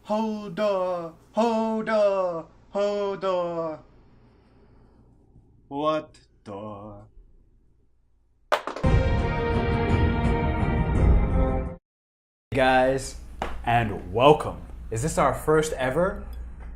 Hold on, hold on, hold on. What door? Hey guys, and welcome. Is this our first ever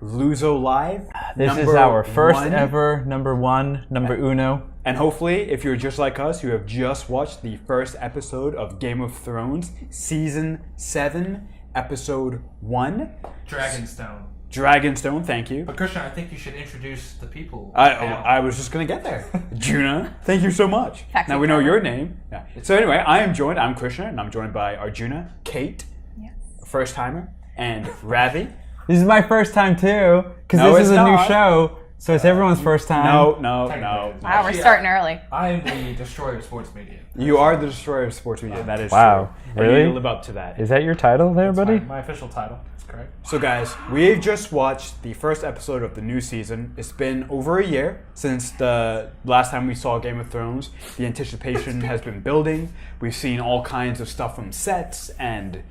LuZo Live? This is our first ever number uno. And hopefully, if you're just like us, you have just watched the first episode of Game of Thrones, Season 7, Episode 1. Dragonstone, thank you. But Krishna, I think you should introduce the people. I was just going to get there. Arjuna, thank you so much. Now we know your name. Yeah. So anyway, I'm Krishna, and I'm joined by Arjuna, Kate, yes, first timer, and Ravi. This is my first time too, because this is a new show, so it's everyone's first time. No. Wow, we're starting early. I am the destroyer of sports media. You are the destroyer of sports media, that is wow. true. Really? You need to live up to that. Is that your title there, buddy? My official title, that's correct. So guys, we've just watched the first episode of the new season. It's been over a year since the last time we saw Game of Thrones. The anticipation has been building. We've seen all kinds of stuff from sets and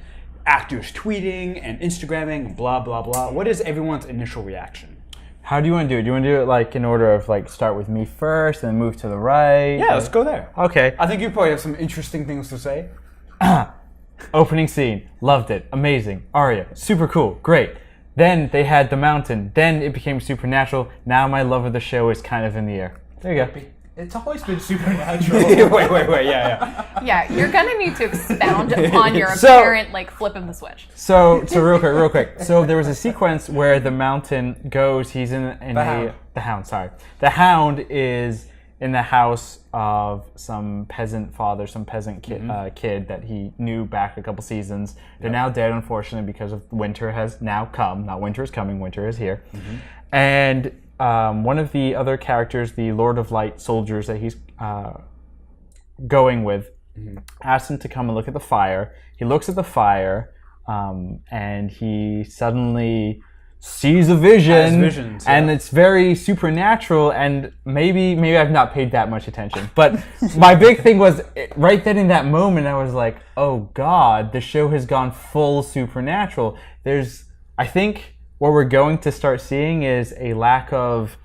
actors tweeting and Instagramming and blah, blah, blah. What is everyone's initial reaction? How do you want to do it? Do you want to do it like in order of like start with me first and then move to the right? Yeah, let's go there. Okay. I think you probably have some interesting things to say. Opening scene. Loved it. Amazing. Arya. Super cool. Great. Then they had the mountain. Then it became supernatural. Now my love of the show is kind of in the air. There you go. It's always been supernatural. wait, yeah. Yeah, you're gonna need to expound upon your apparent flip of the switch. So real quick. So there was a sequence where the mountain goes. He's the Hound is in the house of some peasant father, some peasant kid that he knew back a couple seasons. They're now dead, unfortunately, because of winter has now come. Not winter is coming. Winter is here, and. One of the other characters, the Lord of Light soldiers that he's going with, asks him to come and look at the fire. He looks at the fire, and he suddenly sees a vision, and it's very supernatural. And maybe I've not paid that much attention, but my big thing was right then in that moment, I was like, "Oh God, the show has gone full supernatural." I think. What we're going to start seeing is a lack of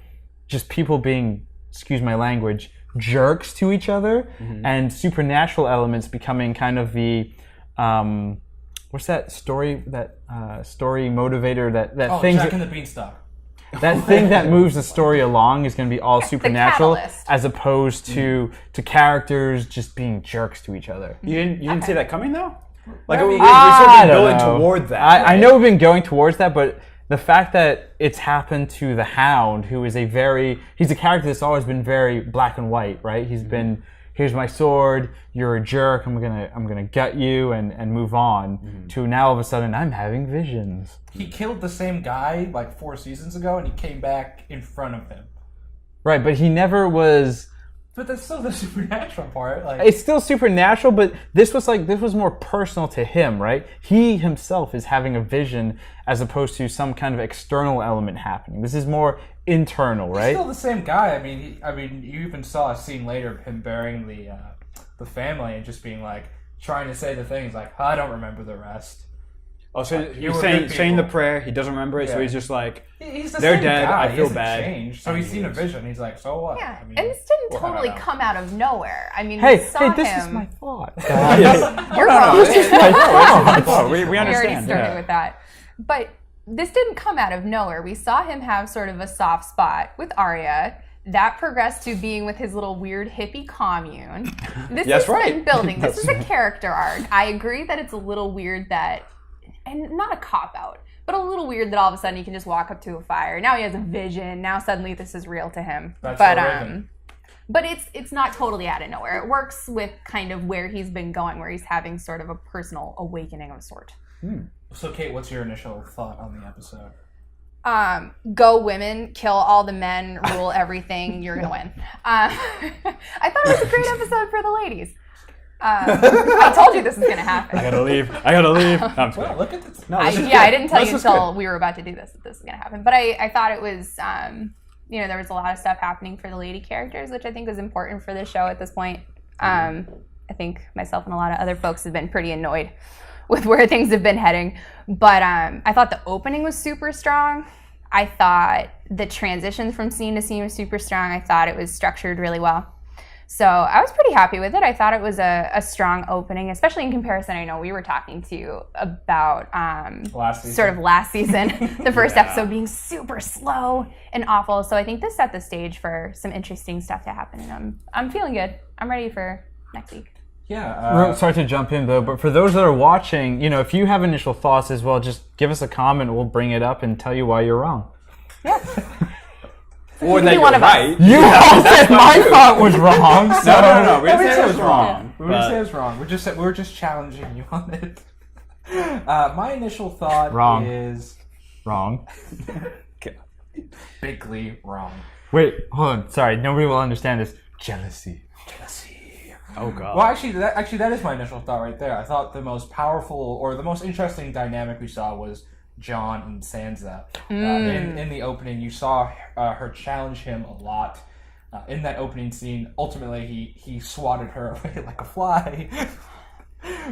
just people being, excuse my language, jerks to each other, and supernatural elements becoming kind of the, what's that story motivator, that thing. Jack and the Beanstalk. That thing that moves the story along is going to be all supernatural, as opposed to characters just being jerks to each other. You didn't see that coming though? Like we've been going toward that. I know we've been going towards that, but the fact that it's happened to the Hound, who is he's a character that's always been very black and white, right? He's been, here's my sword, you're a jerk, I'm gonna gut you and move on, to now all of a sudden I'm having visions. He killed the same guy 4 seasons ago and he came back in front of him. Right, but he never was. But that's still the supernatural part. It's still supernatural, but this was more personal to him, right? He himself is having a vision as opposed to some kind of external element happening. This is more internal, right? He's still the same guy. I mean, you even saw a scene later of him burying the family and just being trying to say the things I don't remember the rest. Oh, so he's saying the prayer. He doesn't remember it, so he's just he's the they're same dead. Guy. I feel bad. Changed. So he's seen a vision. He's like, so what? Yeah, and this didn't totally come out of nowhere. I mean, hey, we saw this him. is my thought. You're wrong. This is my thought. We We already understand. started with that, but this didn't come out of nowhere. We saw him have sort of a soft spot with Arya. That progressed to being with his little weird hippie commune. This has been building. This is a character arc. I agree that it's a little weird and not a cop-out, but a little weird that all of a sudden he can just walk up to a fire. Now he has a vision. Now suddenly this is real to him. But it's not totally out of nowhere. It works with kind of where he's been going, where he's having sort of a personal awakening of a sort. So, Kate, what's your initial thought on the episode? Go women, kill all the men, rule everything, you're going to win. I thought it was a great episode for the ladies. I told you this was going to happen. I gotta leave. No, I'm just Well, look at this. No, I didn't tell you until we were about to do this that this was going to happen. But I thought it was, there was a lot of stuff happening for the lady characters, which I think is important for this show at this point. I think myself and a lot of other folks have been pretty annoyed with where things have been heading. But I thought the opening was super strong. I thought the transitions from scene to scene was super strong. I thought it was structured really well. So I was pretty happy with it. I thought it was a strong opening, especially in comparison. I know we were talking to you about last season, the first episode being super slow and awful. So I think this set the stage for some interesting stuff to happen. And I'm feeling good. I'm ready for next week. Yeah. Sorry to jump in though, but for those that are watching, if you have initial thoughts as well, just give us a comment. We'll bring it up and tell you why you're wrong. Yeah. Or that you're right. You all said my thought was wrong. So. No. We didn't say it was wrong. We didn't say it was wrong. We're just challenging you on it. My initial thought is wrong. Bigly wrong. Wait, hold on. Sorry, nobody will understand this. Jealousy. Oh god. Well, actually, that is my initial thought right there. I thought the most powerful or the most interesting dynamic we saw was John and Sansa. In the opening, you saw her challenge him a lot. In that opening scene, ultimately he swatted her away like a fly.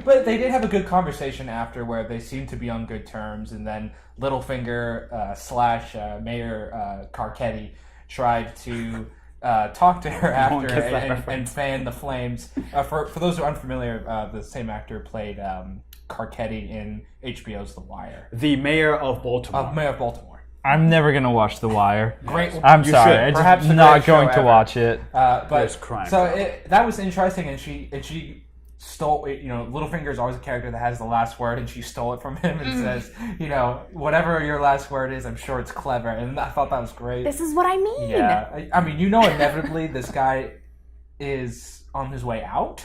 But they did have a good conversation after, where they seemed to be on good terms. And then Littlefinger / Mayor Carcetti tried to talk to her after and fan the flames. For those who are unfamiliar, the same actor played Carcetti in HBO's The Wire. The mayor of Baltimore. Mayor of Baltimore. I'm never going to watch The Wire. Great. I'm sorry. Perhaps I'm not going to watch it. But crime. So that was interesting, and she stole it. Littlefinger is always a character that has the last word, and she stole it from him and says, whatever your last word is, I'm sure it's clever. And I thought that was great. This is what I mean. Yeah. I mean, inevitably this guy is on his way out.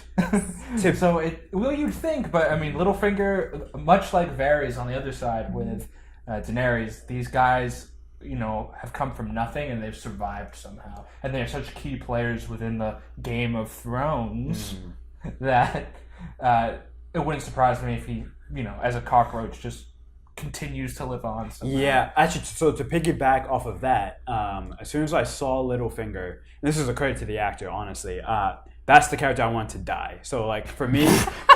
So you'd think, but I mean, Littlefinger, much like Varys on the other side with Daenerys, these guys, have come from nothing and they've survived somehow. And they're such key players within the Game of Thrones that it wouldn't surprise me if he, as a cockroach, just continues to live on somehow. Yeah, actually, so to piggyback off of that, as soon as I saw Littlefinger, and this is a credit to the actor, honestly, that's the character I want to die. So, like, for me,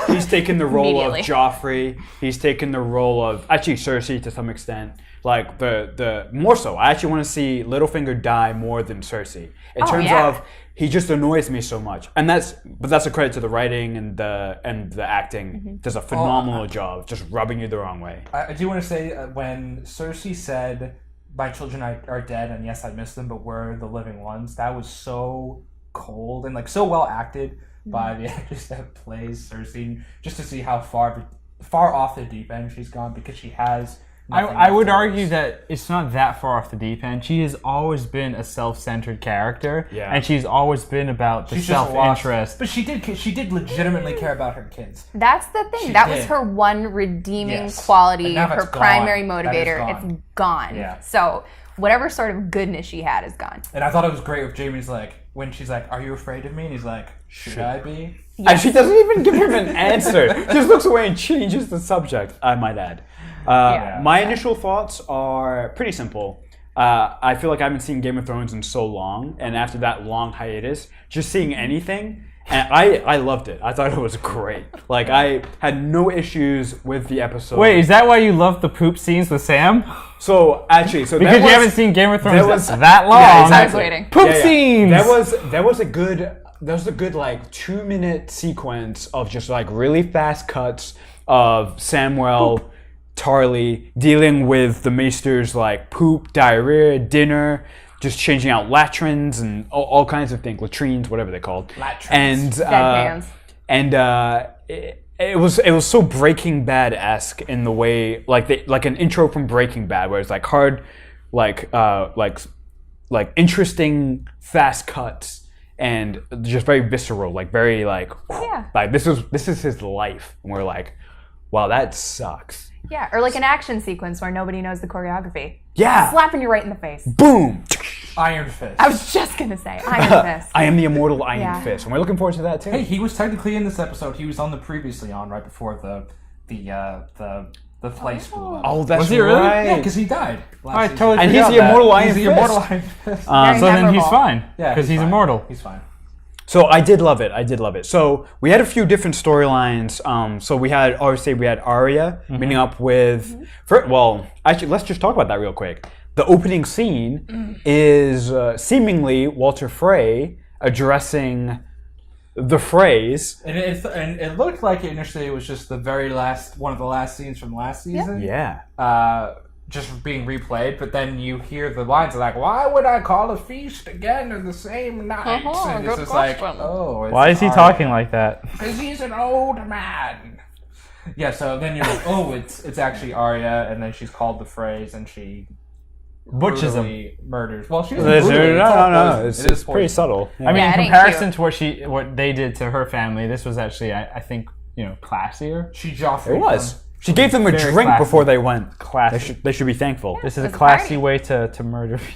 he's taken the role of Joffrey. He's taken the role of, actually, Cersei to some extent. Like, the more so, I actually want to see Littlefinger die more than Cersei. In terms of, he just annoys me so much. And that's a credit to the writing and the acting. Does a phenomenal job just rubbing you the wrong way. I do want to say, when Cersei said, "My children are dead, and yes, I miss them, but we're the living ones," that was so cold and so well acted by the actress that plays Cersei, just to see how far off the deep end she's gone, because she has I would argue that it's not that far off the deep end. She has always been a self-centered character, and she's always been about the self-interest. But she did legitimately care about her kids. That's the thing. That was her one redeeming quality, her primary motivator. It's gone. Yeah. So whatever sort of goodness she had is gone. And I thought it was great with Jaime's when she's like, "Are you afraid of me?" And he's like, "Should I be?" Yes. And she doesn't even give him an answer. Just looks away and changes the subject, I might add. My initial thoughts are pretty simple. I feel like I haven't seen Game of Thrones in so long, and after that long hiatus, just seeing anything, and I loved it. I thought it was great. Like, I had no issues with the episode. Wait, is that why you love the poop scenes with Sam? So actually, because you haven't seen Game of Thrones that long. Yeah, exactly. I was waiting. Poop scenes. There was a good 2-minute sequence of just really fast cuts of Samwell Tarly dealing with the Maesters poop, diarrhea, dinner, just changing out latrines and all kinds of things, latrines, whatever they're called. Latrines. And it was so Breaking Bad-esque in the way, like an intro from Breaking Bad, where it's hard, interesting fast cuts and just very visceral, very this is his life, and we're like, wow, that sucks. Yeah, or an action sequence where nobody knows the choreography. Yeah. Slapping you right in the face. Boom. Iron Fist. I was just going to say, Iron Fist. I am the immortal Iron Fist. And we're looking forward to that, too. Hey, he was technically in this episode. He was on the previously on right before the place blew up. Oh, that's was he really? right. Yeah, because he died. I totally and he's the immortal Iron Fist. He's the immortal Iron Fist. So then he's fine. Yeah, because he's immortal. He's fine. So I did love it. So we had a few different storylines. So we had Arya meeting up with. Actually, let's just talk about that real quick. The opening scene is seemingly Walter Frey addressing the Freys. And it looked like initially it was just the very last one of the last scenes from last season. Yeah. Just being replayed, but then you hear the lines like, "Why would I call a feast again in the same night?" And it's just like, oh, why is he talking like that? Because he's an old man. Yeah, so then you're like, oh, it's actually Arya, and then she's called the Freys, and she butchers brutally murders. Well, she no. It's pretty subtle. Yeah. I mean, in comparison to what they did to her family, this was actually, I think, classier. She Joffrey. It was. She gave them a drink classy. before they went. Classy. They should be thankful. This is a classy way to murder people.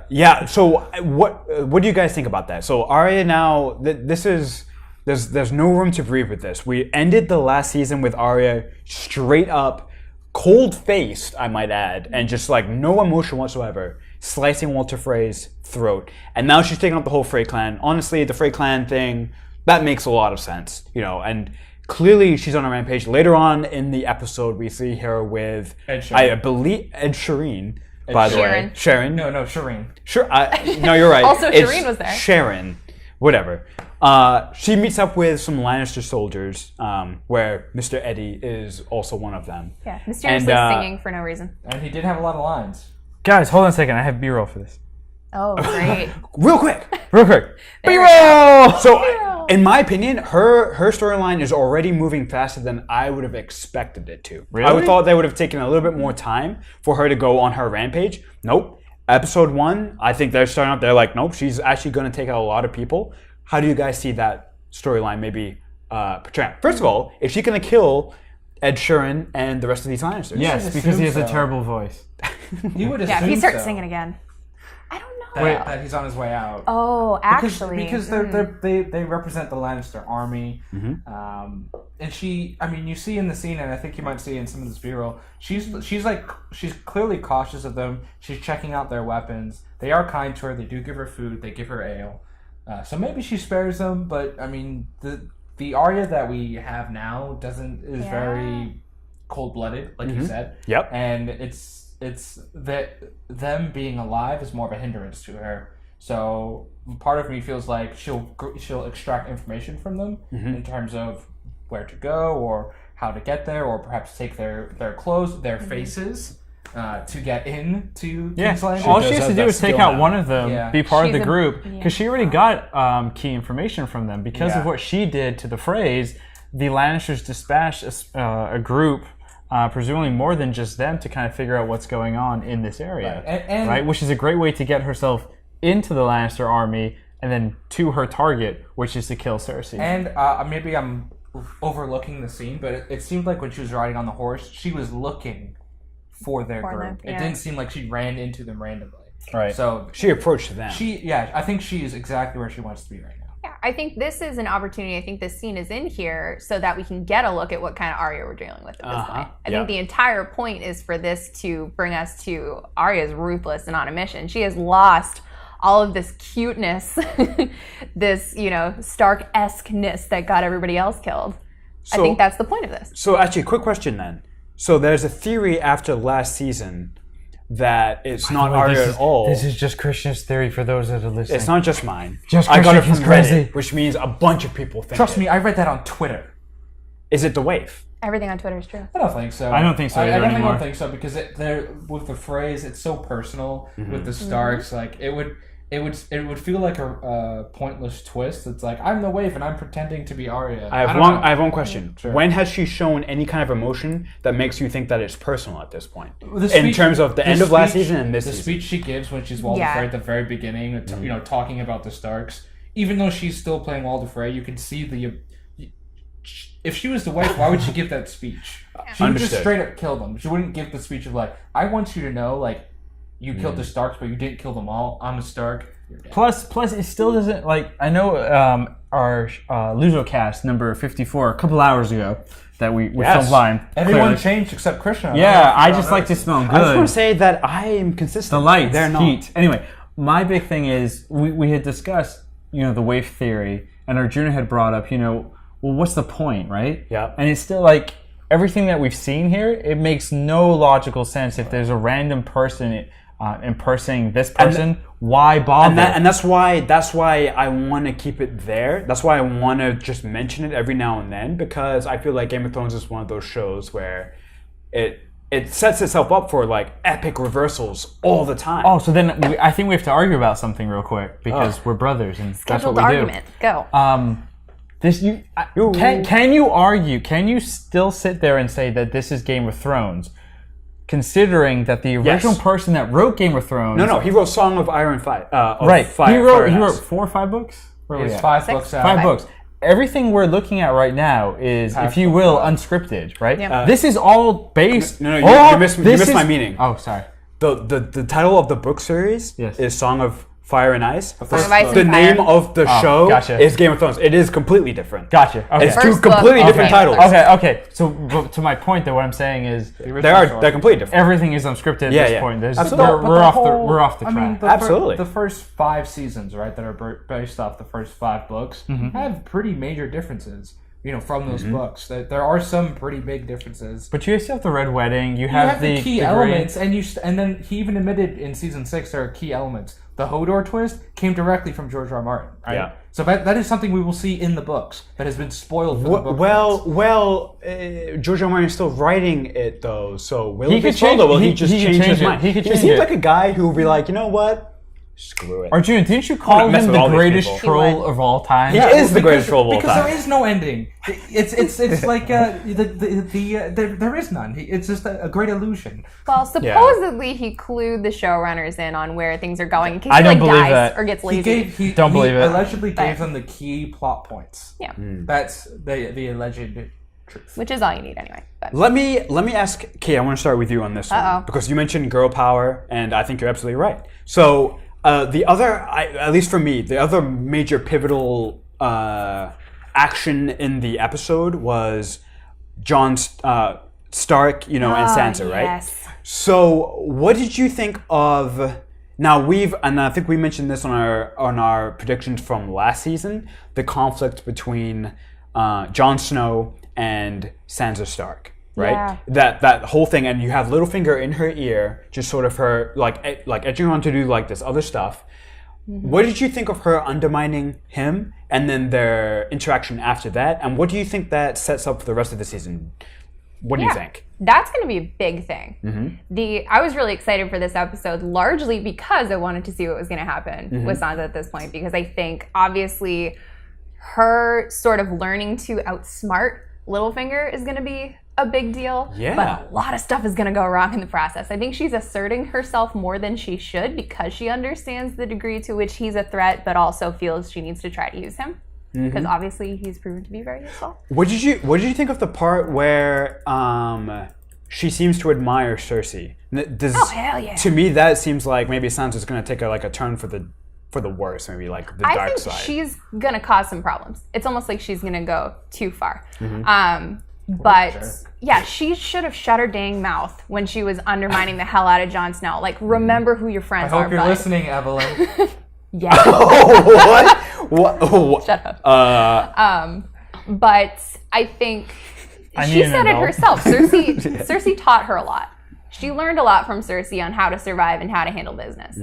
Yeah. So what do you guys think about that? So Arya now, there's no room to breathe with this. We ended the last season with Arya straight up, cold-faced, I might add, and just like no emotion whatsoever, slicing Walter Frey's throat. And now she's taking up the whole Frey clan. Honestly, the Frey clan thing, that makes a lot of sense, and clearly she's on a rampage. Later on in the episode, we see her with, I believe, Ed Sheeran, by the way. Sharon. No, Shireen. Sure. No, you're right. Also, Shireen was there. Sharon. Whatever. She meets up with some Lannister soldiers, where Mr. Eddie is also one of them. Yeah, mysteriously singing for no reason. And he did have a lot of lines. Guys, hold on a second. I have B-roll for this. Oh, great. Real quick. B-roll! So, in my opinion, her storyline is already moving faster than I would have expected it to. Really? I thought they would have taken a little bit more time for her to go on her rampage. Nope. Episode 1, I think they're starting out, they're like, nope, she's actually going to take out a lot of people. How do you guys see that storyline maybe portraying? First of all, is she going to kill Ed Sheeran and the rest of these Lannisters? Yes, because he has a terrible voice. You would assume yeah, if he starts singing again. I don't know. That he's on his way out. Oh, actually. Because they represent the Lannister army. Mm-hmm. And she, I mean, you see in the scene, and I think you might see in some of this B-roll, she's clearly cautious of them. She's checking out their weapons. They are kind to her. They do give her food. They give her ale. So maybe she spares them, but I mean, the Arya that we have now is very cold-blooded, like you said. Yep. And it's that them being alive is more of a hindrance to her. So part of me feels like she'll extract information from them in terms of where to go or how to get there, or perhaps take their clothes, their faces. To get into King's Landing. All she has to do is take out one of them, be part of the group, because Yeah. she already got key information from them. Because of what she did to the Freys, the Lannisters dispatched a group, presumably more than just them, to kind of figure out what's going on in this area. Right. Right? Which is a great way to get herself into the Lannister army and then to her target, which is to kill Cersei. And maybe I'm overlooking the scene, but it seemed like when she was riding on the horse, she was looking for their group. It didn't seem like she ran into them randomly. Right. So she approached them. I think she is exactly where she wants to be right now. Yeah, I think this is an opportunity. I think this scene is in here so that we can get a look at what kind of Arya we're dealing with at this point. I think the entire point is for this to bring us to Arya's ruthless and on a mission. She has lost all of this cuteness, this, Stark-esque-ness that got everybody else killed. So, I think that's the point of this. So actually, quick question then. So there's a theory after last season that it's not Arya at all. This is just Krishna's theory for those that are listening. It's not just mine. I got it from Reddit, which means a bunch of people think Trust me, I read that on Twitter. Is it the waif? Everything on Twitter is true. I don't think so. I don't think so either anymore. I don't think so because with the phrase, it's so personal with the Starks. Like it would feel like a pointless twist. It's like I'm the waif and I'm pretending to be Arya. I have one question. Sure. When has she shown any kind of emotion that makes you think that it's personal at this point? In terms of the end of last season and this season? The speech she gives when she's Walder Frey at the very beginning, talking about the Starks. Even though she's still playing Walder Frey, you can see if she was the wife, why would she give that speech? She would just straight up kill them. She wouldn't give the speech of like, I want you to know, like, you killed the Starks, but you didn't kill them all. I'm a Stark. Plus, it still doesn't, like, I know our LuZo cast, number 54, a couple hours ago, that we filmed live. Everyone changed except Krishna. Yeah, I just like to smell good. I just want to say that I am consistent. The lights, they're not. heat. Anyway, my big thing is, we had discussed, the wave theory, and Arjuna had brought up, well, what's the point, right? Yeah. And it's still like everything that we've seen here, it makes no logical sense. If there's a random person impersonating this person, why bother? And that's why I want to keep it there. That's why I want to just mention it every now and then, because I feel like Game of Thrones is one of those shows where it sets itself up for like epic reversals all the time. Oh, so then I think we have to argue about something real quick because we're brothers and Scheduled that's what we argument. do. Go. Can you argue? Can you still sit there and say that this is Game of Thrones, considering that the original person that wrote Game of Thrones? No, he wrote Song of Iron and Fire. Right. He wrote 4 or 5 books. It's 5 books out. 5 books. Everything we're looking at right now is, if you will, unscripted, right? Yeah. This is all based. No, you missed my meaning. Oh, sorry. The title of the book series is Song of Fire and Ice. The name of the show is Game of Thrones. It is completely different. Gotcha. Okay. It's 2 completely different titles. Okay. So to my point, though, what I'm saying is they're completely different. Everything is unscripted at this point. Absolutely. We're off the track. Absolutely. The first 5 seasons, right, that are based off the first 5 books, have pretty major differences. From those books, there are some pretty big differences. But you still have the Red Wedding. You have the key elements, and then he even admitted in season 6 there are key elements. The Hodor twist came directly from George R. R. Martin, right? Yeah. So that is something we will see in the books that has been spoiled for the book. George R. R. Martin is still writing it though, so will he just change his mind? He seems like a guy who would be like, you know what? Screw it. Arjuna, didn't you call him the greatest troll of all time? He is the greatest troll of all time. Because there is no ending. It's like there is none. It's just a great illusion. Well, supposedly he clued the showrunners in on where things are going in case I don't he believe dies that. or gets lazy. He allegedly gave them the key plot points. Yeah. That's the alleged truth. Which is all you need anyway. But. Let me ask Kate. I want to start with you on this one because you mentioned girl power, and I think you're absolutely right. So. At least for me, the other major pivotal action in the episode was Jon Stark, and Sansa, right? Yes. So, what did you think of? Now and I think we mentioned this on our predictions from last season, the conflict between Jon Snow and Sansa Stark. Right, that whole thing, and you have Littlefinger in her ear, just sort of her like edging on to do like this other stuff. Mm-hmm. What did you think of her undermining him, and then their interaction after that? And what do you think that sets up for the rest of the season? What do you think? That's going to be a big thing. Mm-hmm. I was really excited for this episode, largely because I wanted to see what was going to happen with Sansa at this point, because I think obviously her sort of learning to outsmart Littlefinger is going to be a big deal, but a lot of stuff is going to go wrong in the process. I think she's asserting herself more than she should because she understands the degree to which he's a threat, but also feels she needs to try to use him because obviously he's proven to be very useful. What did you think of the part where she seems to admire Cersei? Oh hell yeah! To me, that seems like maybe Sansa's going to take a turn for the worse, maybe like the dark side. I think she's going to cause some problems. It's almost like she's going to go too far. But she should have shut her dang mouth when she was undermining the hell out of Jon Snow. Like, remember who your friends are. I hope you're listening, Evelyn. Yeah. What? Shut up. But I think she said it herself. Cersei taught her a lot. She learned a lot from Cersei on how to survive and how to handle business.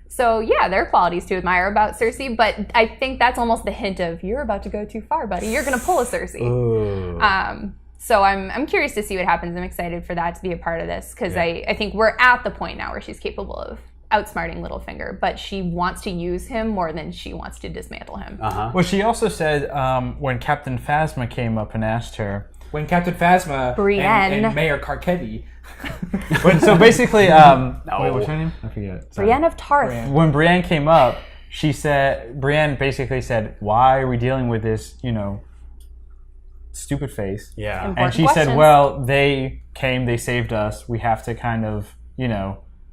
So there are qualities to admire about Cersei, but I think that's almost the hint of you're about to go too far, buddy. You're going to pull a Cersei. So I'm curious to see what happens. I'm excited for that to be a part of this because I think we're at the point now where she's capable of outsmarting Littlefinger, but she wants to use him more than she wants to dismantle him. Well, she also said when Captain Phasma came up and asked her. When Captain Phasma Brienne. and Mayor Carcetti. So basically, wait, what's her name? I forget. Sorry. Brienne of Tarth. When Brienne came up, Brienne basically said, "Why are we dealing with this, stupid face?" Yeah. Important and she questions. said, "Well, they came, they saved us. We have to kind of,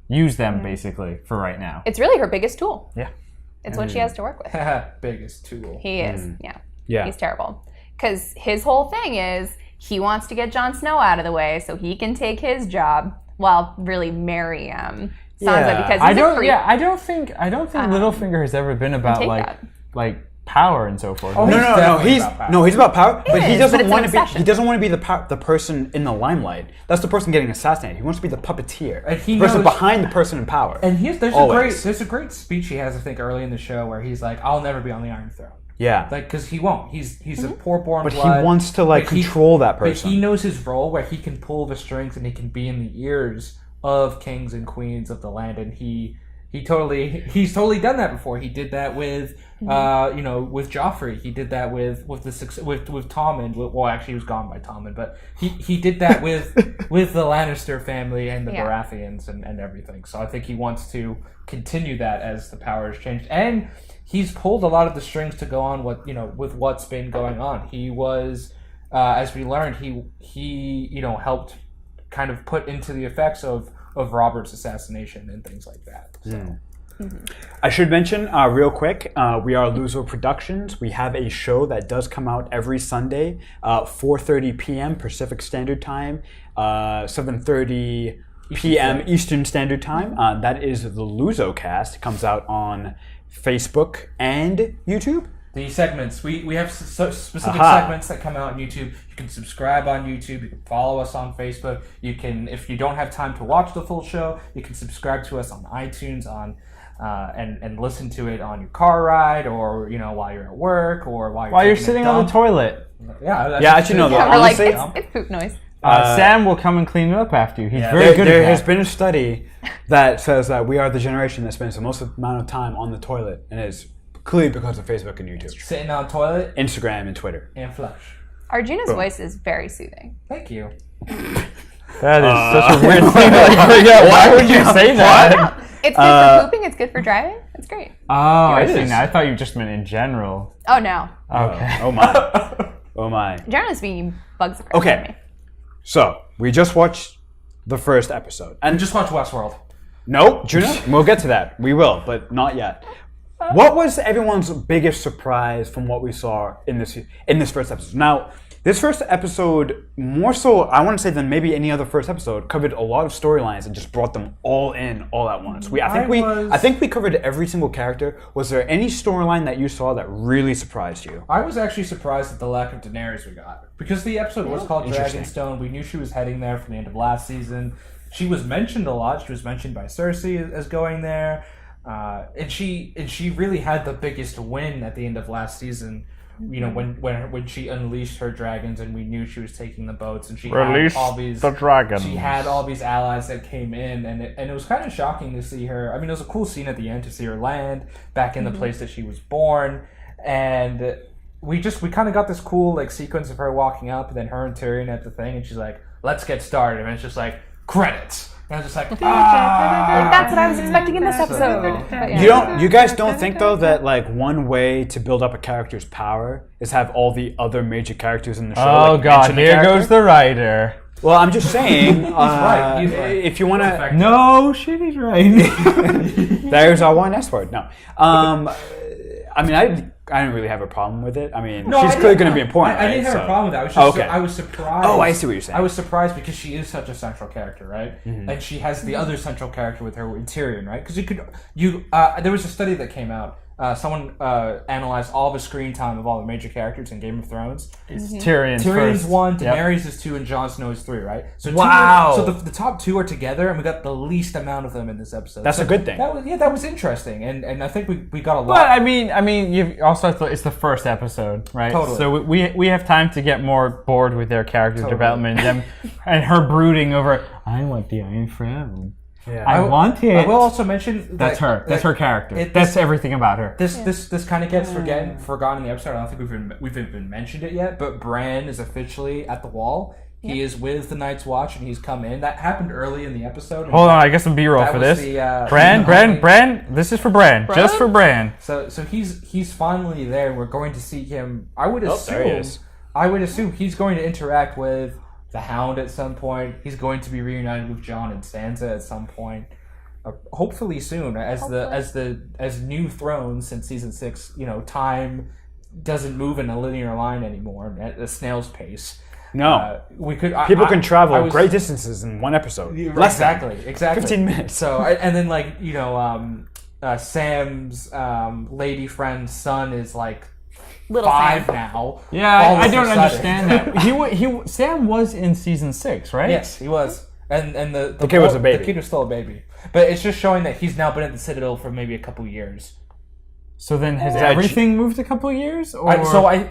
use them basically for right now." It's really her biggest tool. Yeah. It's what she has to work with. Biggest tool. He is. Yeah. He's terrible. Because his whole thing is he wants to get Jon Snow out of the way so he can take his job while really marry Sansa because he's a creep. I don't think Littlefinger has ever been about like power and so forth. Oh, No. He's about power, but he doesn't want to be. obsession. He doesn't want to be the person in the limelight. That's the person getting assassinated. He wants to be the puppeteer, And he the person knows- behind the person in power. And there's Always. a great speech he has, I think, early in the show where he's like, "I'll never be on the Iron Throne." Yeah, Like, because he won't. He's a poor-born but blood. he wants to like but he- control that But person. he knows his role where he can pull the strings and he can be in the ears of kings and queens of the land, and he's totally done that before. He did that with with Joffrey. He did that with Tommen. Well, actually, he was gone by Tommen, but he did that with the Lannister family and the Baratheons and everything. So I think he wants to continue that as the power has changed, and he's pulled a lot of the strings to go on with what's been going on. He was, as we learned, he helped kind of put into the effects of Robert's assassination and things like that. So. I should mention real quick, we are LuZo Productions. We have a show that does come out every Sunday, 4:30 p.m. Pacific Standard Time, 7:30 p.m. Eastern Standard Time. That is the LuZo Cast. It comes out on Facebook and YouTube. The segments, we have specific segments that come out on YouTube. You can subscribe on YouTube. You can follow us on Facebook. You can, if you don't have time to watch the full show, you can subscribe to us on iTunes and listen to it on your car ride, or while you're at work, or while you're sitting on the toilet. Yeah, actually, no, though, We're like, honestly, it's poop noise. Sam will come and clean it up after you. He's very good There at has that. been a study that says that we are the generation that spends the most amount of time on the toilet, and it's clearly because of Facebook and YouTube, sitting on the toilet Instagram and Twitter. and flush. Arjuna's voice is very soothing. Thank you. That is such a weird thing. Why would you say that? It's good for pooping. It's good for driving. It's great. Oh, I it see. is. Now I thought you just meant in general. Oh no, Okay. Oh my. Oh my. Generally speaking, bugs the crap out of Okay. me. So, we just watched the first episode. And Just watch Westworld. no, Juna, we'll get to that. We will, but not yet. What was everyone's biggest surprise from what we saw in this first episode? Now, this first episode, more so, I want to say than maybe any other first episode, covered a lot of storylines and just brought them all in all at once. I think we covered every single character. Was there any storyline that you saw that really surprised you? I was actually surprised at the lack of Daenerys we got. Because the episode was called Interesting. Dragonstone. We knew she was heading there from the end of last season. She was mentioned a lot. She was mentioned by Cersei as going there. And she really had the biggest win at the end of last season. When she unleashed her dragons and we knew she was taking the boats, and she Release had all these the dragons. She had all these allies that came in, and it was kind of shocking to see her. I mean, it was a cool scene at the end to see her land back in the place that she was born, and we kind of got this cool sequence of her walking up, and then her and Tyrion at the thing, and she's like, "Let's get started," and it's just like credits. And I was just like, That's what I was expecting in this episode. But yeah. You guys don't think though that one way to build up a character's power is have all the other major characters in the show? Oh God! mention the Here character? goes the writer. Well, I'm just saying. right, he's right. If you want to, No shit, he's right. there's our one S word. No. I mean, I didn't really have a problem with it. I mean, she's clearly going to be important. I didn't right? have a So- problem with that. I was just okay. I was surprised. Oh, I see what you're saying. I was surprised because she is such a central character, right? And she has the other central character with her with Tyrion, right? Because there was a study that came out. Someone analyzed all the screen time of all the major characters in Game of Thrones. Tyrion's Tyrion's first. 1, Yep. Daenerys is 2, and Jon Snow is 3, right? So Wow. So the top 2 are together, and we got the least amount of them in this episode. That's a good thing. That was interesting, and I think we got a lot. But I mean, you've also it's the first episode, right? Totally. So we have time to get more bored with their character development and her brooding over. I want the Iron Throne. Yeah. I want it. I will also mention That's her. That's her character. That's everything about her. This kind of gets forgotten in the episode. I don't think we've even mentioned it yet. But Bran is officially at the Wall. He is with the Night's Watch, and he's come in. That happened early in the episode. Hold on, I get some B-roll That for was this. the, Bran. This is for Bran. Just for Bran. So he's finally there. We're going to see him. I would there he is. assume he's going to interact with the Hound at some point. He's going to be reunited with Jon and Sansa at some point. Hopefully soon, as New Thrones since season 6. Time doesn't move in a linear line anymore at a snail's pace. No. We could. People can travel I was- great distances in one episode. Exactly. 15 minutes. So and then Sam's lady friend's son is like Little 5 Sam. now. Yeah, all I of a don't sudden. understand that. Sam was in season 6, right? Yes, he was. And the kid was a baby. The kid was still a baby. But it's just showing that he's now been at the Citadel for maybe a couple years. So then has everything moved a couple years? Or, Maybe or like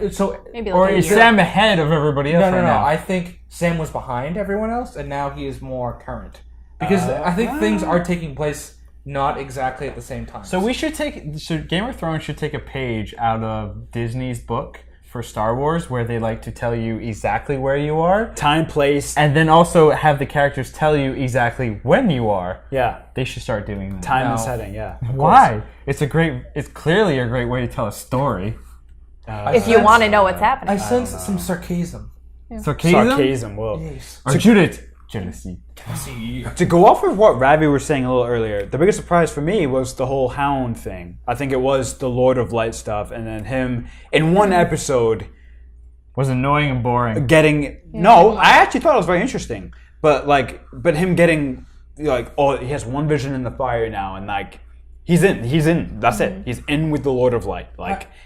a is year. Sam ahead of everybody else No. now? I think Sam was behind everyone else, and now he is more current. Because I think things are taking place not exactly at the same time. So Game of Thrones should take a page out of Disney's book for Star Wars, where they like to tell you exactly where you are, Time, place, and then also have the characters tell you exactly when you are. yeah, They should start doing that. time and No. setting, yeah. Why? It's clearly a great way to tell a story. If you want to know what's happening. I sense some sarcasm. Sarcasm, whoa. Yes. Or jealousy. To go off of what Ravi was saying a little earlier, the biggest surprise for me was the whole Hound thing. I think it was the Lord of Light stuff, and then him in one episode Was annoying and boring. getting. No, I actually thought it was very interesting, but him getting he has one vision in the fire now, and he's in. That's it. He's in with the Lord of Light.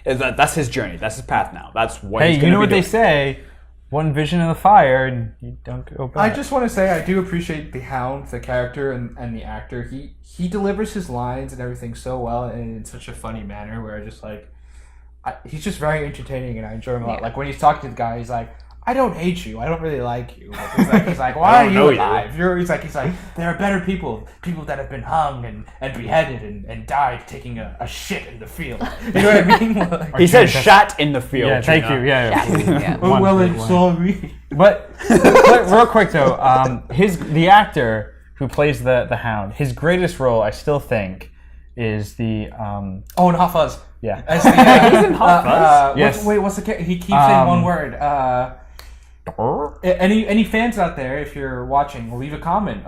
That's his journey. That's his path now. That's what. Hey, he's you know gonna what be they doing. say? One vision in the fire, and you don't go back. I just want to say I do appreciate the Hound, the character, and the actor. He delivers his lines and everything so well and in such a funny manner where he's just very entertaining and I enjoy him a lot. Yeah. Like when he's talking to the guy, he's like, I don't hate you. I don't really like you. He's like, why are you alive? He's like, there are better people that have been hung and beheaded and died taking a shit in the field. You know what I mean? He said "shot in the field." Yeah, thank you. Yeah. Yeah. Oh well, One. I'm sorry. But real quick though, the actor who plays the Hound, his greatest role, I still think, is the Oh, and Hot Fuzz. yeah. As the, He's in Hot Fuzz? Yes. What's the character? He keeps saying one word. Any fans out there, if you're watching, leave a comment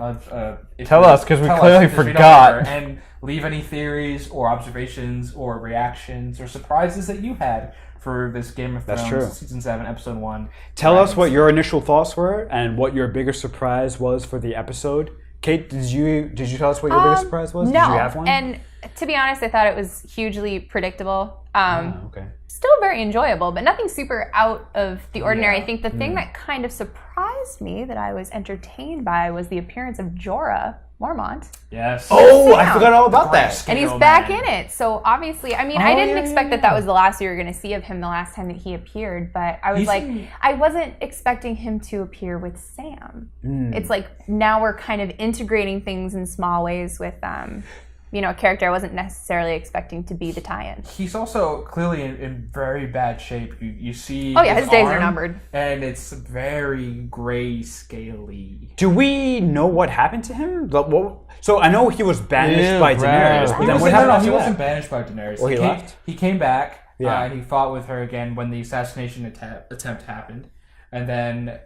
Tell us, 'cause we tell clearly because we don't forgot. remember, and leave any theories or observations or reactions or surprises that you had for this Game of Thrones That's true. season 7 episode 1. Tell us what your initial thoughts were and what your biggest surprise was for the episode. Kate, did you tell us what your biggest surprise was? No. Did you have one? And to be honest, I thought it was hugely predictable. Okay. Still very enjoyable, but nothing super out of the ordinary. I think the thing that kind of surprised me that I was entertained by was the appearance of Jorah Mormont. Yes. Oh, I Sam. forgot all about that. And he's back in it. So obviously, I mean, I didn't expect that was the last we were going to see of him the last time that he appeared, but I was I wasn't expecting him to appear with Sam. It's like now we're kind of integrating things in small ways with a character I wasn't necessarily expecting to be the tie-in. He's also clearly in very bad shape. You see. Oh yeah, his days are arm, numbered. and it's very gray, scaly. Do we know what happened to him? So I know he was banished Ew, by bro. Daenerys. But then what happened he after wasn't that? banished by Daenerys. Or he came, left? He came back Yeah. and he fought with her again when the assassination attempt happened. And then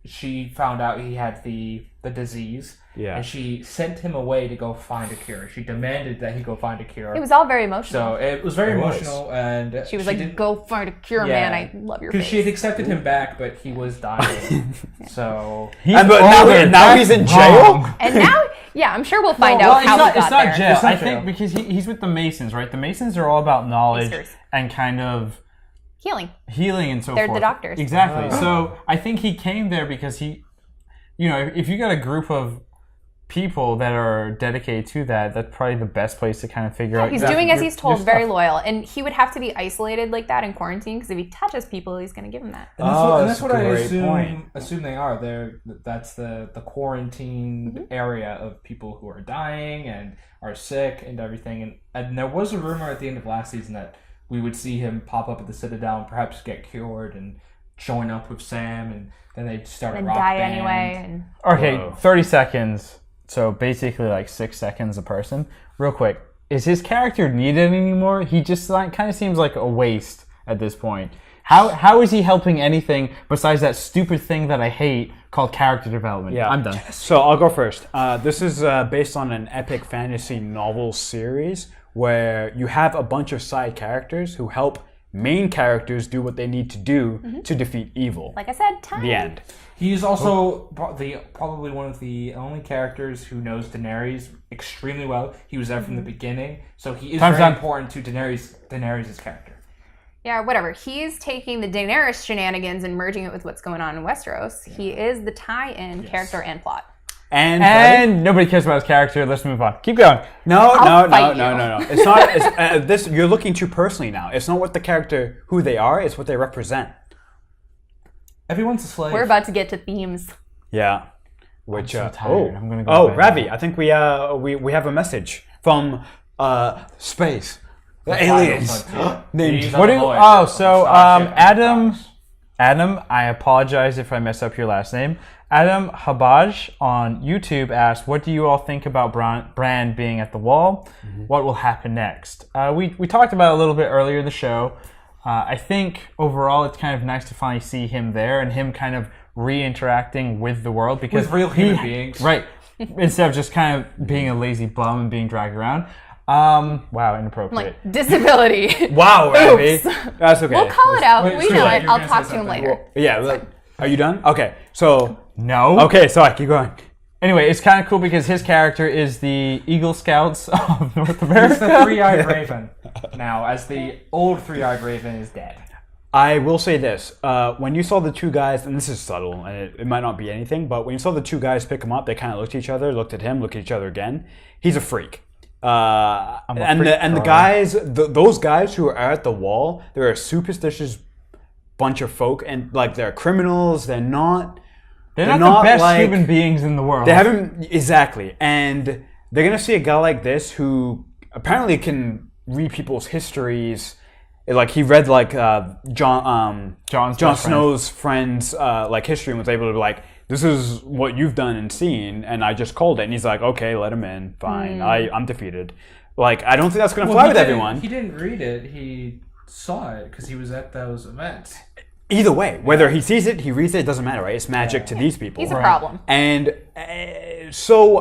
she found out he had the disease. Yeah. And she sent him away to go find a cure. She demanded that he go find a cure. It was all very emotional. So it was very It was. emotional. And she was like, "Go find a cure, man. I love your face." Because she had accepted him back, but he was dying. So... Now he's in jail? And now, yeah, I'm sure we'll find out how he got it's not there. jail. It's not I think jail. because he's with the Masons, right? The Masons are all about knowledge Whiskers. and kind of Healing. healing and so They're forth. the doctors. Exactly. So I think he came there because if you got a group of people that are dedicated to that, that's probably the best place to kind of figure out. He's doing as he's told, your very stuff. loyal. And he would have to be isolated like that in quarantine because if he touches people, he's going to give them that. And that's what I a great point. assume they are. That's the quarantine area of people who are dying and are sick and everything. And there was a rumor at the end of last season that we would see him pop up at the Citadel and perhaps get cured and join up with Sam, and then they'd start And a rock die band. anyway. And Okay, Whoa. 30 seconds. So basically like 6 seconds a person. Real quick, is his character needed anymore? He just kind of seems like a waste at this point. How is he helping anything besides that stupid thing that I hate called character development? Yeah. I'm done. So I'll go first. This is based on an epic fantasy novel series where you have a bunch of side characters who help main characters do what they need to do to defeat evil. like I said, time. The end. He's also probably one of the only characters who knows Daenerys extremely well. He was there from the beginning, so he is very important to Daenerys' character. Yeah, whatever. He's taking the Daenerys shenanigans and merging it with what's going on in Westeros. Yeah. He is the tie-in character and plot. And nobody cares about his character. Let's move on. Keep going. No. It's not. This. You're looking too personally now. It's not what the character, who they are. It's what they represent. Everyone's a slave. We're about to get to themes. Yeah. Which? I'm so tired. I'm gonna go. Ravi, I think we have a message from space. The aliens. Adam, I apologize if I mess up your last name. Adam Habaj on YouTube asked, what do you all think about Bran being at the wall? Mm-hmm. What will happen next? We talked about it a little bit earlier in the show. I think overall it's kind of nice to finally see him there and him kind of re-interacting with the world. Because with real human beings. Right. Instead of just kind of being a lazy bum and being dragged around. Wow, inappropriate. Like, disability. Wow, Ravi. That's okay. We'll call it out. We know it. I'll talk to him later. Yeah. Are you done? Okay. So... No. Okay, sorry. Keep going. Anyway, it's kind of cool because his character is the Eagle Scouts of North America. He's the Three-Eyed Raven now, as the old Three-Eyed Raven is dead. I will say this. When you saw the two guys, and this is subtle, and it might not be anything, but when you saw the two guys pick him up, they kind of looked at each other, looked at him, looked at each other again. He's a freak. The guys, those guys who are at the wall, they're a superstitious bunch of folk, and like they're criminals. They're not the best human beings in the world. They haven't exactly, and they're gonna see a guy like this who apparently can read people's histories. Like he read like Jon Snow's friend's like history and was able to be like, this is what you've done and seen, and I just called it. And he's like, okay, let him in, fine. I'm defeated. Like I don't think that's gonna fly with everyone. He didn't read it. He saw it because he was at those events. Either way, whether he sees it, he reads it, it doesn't matter, right? It's magic to these people. He's a problem. And so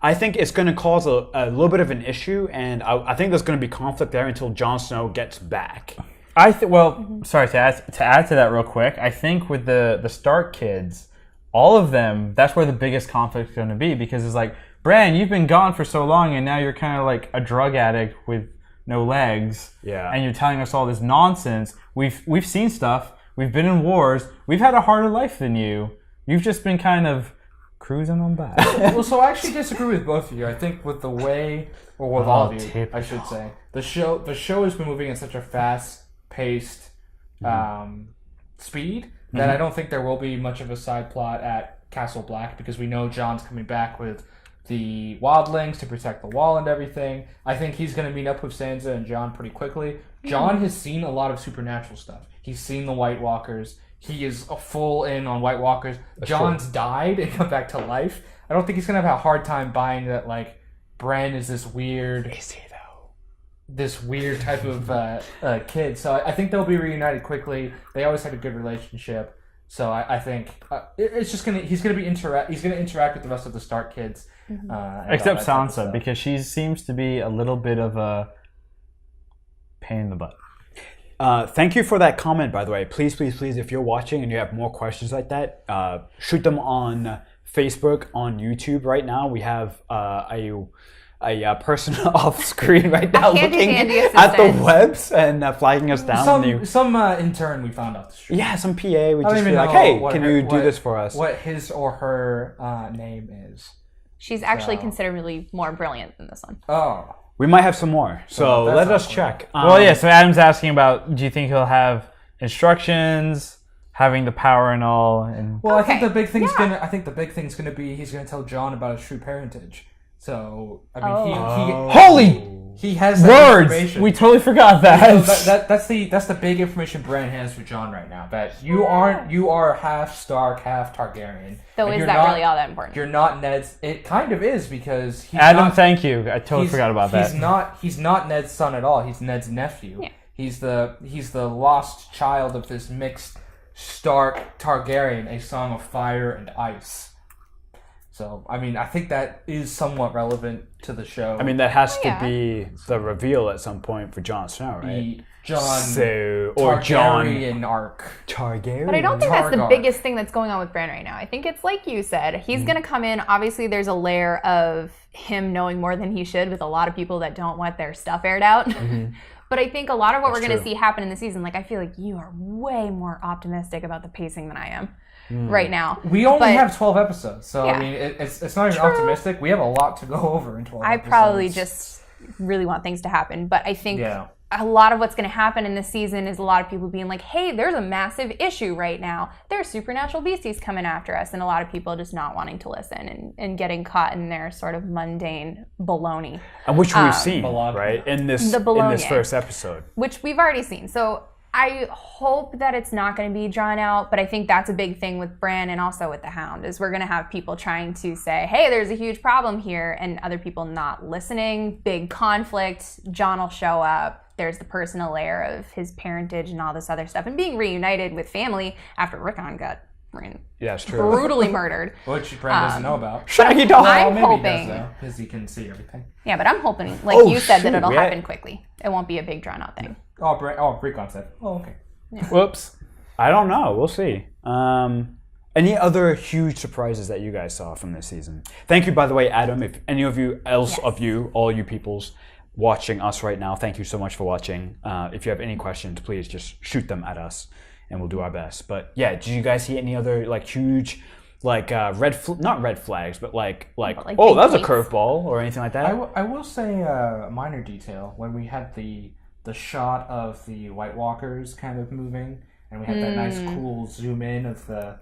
I think it's going to cause a little bit of an issue, and I think there's going to be conflict there until Jon Snow gets back. Sorry, to add to that real quick, I think with the Stark kids, all of them, that's where the biggest conflict is going to be, because it's like, Bran, you've been gone for so long, and now you're kind of like a drug addict with no legs, and you're telling us all this nonsense. We've seen stuff. We've been in wars. We've had a harder life than you. You've just been kind of cruising on by. Well, so I actually disagree with both of you. I think with the way, or with all of you, I should say, the show has been moving at such a fast-paced speed that I don't think there will be much of a side plot at Castle Black, because we know Jon's coming back with the wildlings to protect the wall and everything. I think he's going to meet up with Sansa and Jon pretty quickly. Jon has seen a lot of supernatural stuff. He's seen the White Walkers. He is full in on White Walkers. Jon's died and come back to life. I don't think he's going to have a hard time buying that, like, Bran is this weird... Is he, though? This weird type of kid. So I think they'll be reunited quickly. They always had a good relationship. So I think it's just he's gonna interact with the rest of the Stark kids. Except Sansa, because she seems to be a little bit of a pain in the butt. Thank you for that comment, by the way. Please, if you're watching and you have more questions like that, shoot them on Facebook, on YouTube right now. We have a person off screen right now looking at the webs and flagging us down. Some intern we found off the street. Yeah, some PA. We just be like, hey, can you do this for us? What his or her name is. She's actually considerably more brilliant than this one. Oh. We might have some more, so let us check. So Adam's asking about, do you think he'll have instructions, having the power and all? And I think the big thing's gonna be he's gonna tell Jon about his true parentage. So I mean, he has that words. Information. We totally forgot that. That's the big information Bran has for Jon right now. That you are half Stark, half Targaryen. So is that really all that important? You're not Ned's. It kind of is, because he's Adam, thank you. I totally forgot about that. He's not Ned's son at all. He's Ned's nephew. Yeah. He's the lost child of this mixed Stark Targaryen, a song of fire and ice. So, I mean, I think that is somewhat relevant to the show. I mean, that has to be the reveal at some point for Jon Snow, right? Jon Targaryen arc. Targaryen. But I don't think that's the Targaryen. biggest thing that's going on with Bran right now. I think it's like you said. He's going to come in. Obviously, there's a layer of him knowing more than he should with a lot of people that don't want their stuff aired out. But I think a lot of what we're going to see happen in the season, like I feel like you are way more optimistic about the pacing than I am right now. We only have 12 episodes, so Yeah. I mean, it's not even optimistic. We have a lot to go over in 12 I episodes. probably just really want things to happen. But I think a lot of what's going to happen in this season is a lot of people being like, hey, there's a massive issue right now. There's supernatural beasties coming after us. And a lot of people just not wanting to listen and getting caught in their sort of mundane baloney. And which we've seen, right? In this first episode. Which we've already seen. So I hope that it's not going to be drawn out, but I think that's a big thing with Bran and also with the Hound is we're going to have people trying to say, hey, there's a huge problem here, and other people not listening. Big conflict. Jon will show up. There's the personal layer of his parentage and all this other stuff, and being reunited with family after Rickon got brutally murdered. Which Bran doesn't know about. Shaggy dog. I'm maybe hoping. he does, though, because he can see everything. Yeah, but I'm hoping, like you said, that it'll happen quickly. It won't be a big drawn out thing. Rickon said. Oh, okay. Yeah. Whoops. I don't know. We'll see. Any other huge surprises that you guys saw from this season? Thank you, by the way, Adam. If any of you, all you peoples watching us right now, thank you so much for watching. If you have any questions, please just shoot them at us, and we'll do our best. But yeah, did you guys see any other like huge, like not red flags, but like oh, that was a curveball or anything like that? I will say a minor detail when we had the shot of the White Walkers kind of moving, and we had that nice cool zoom in of the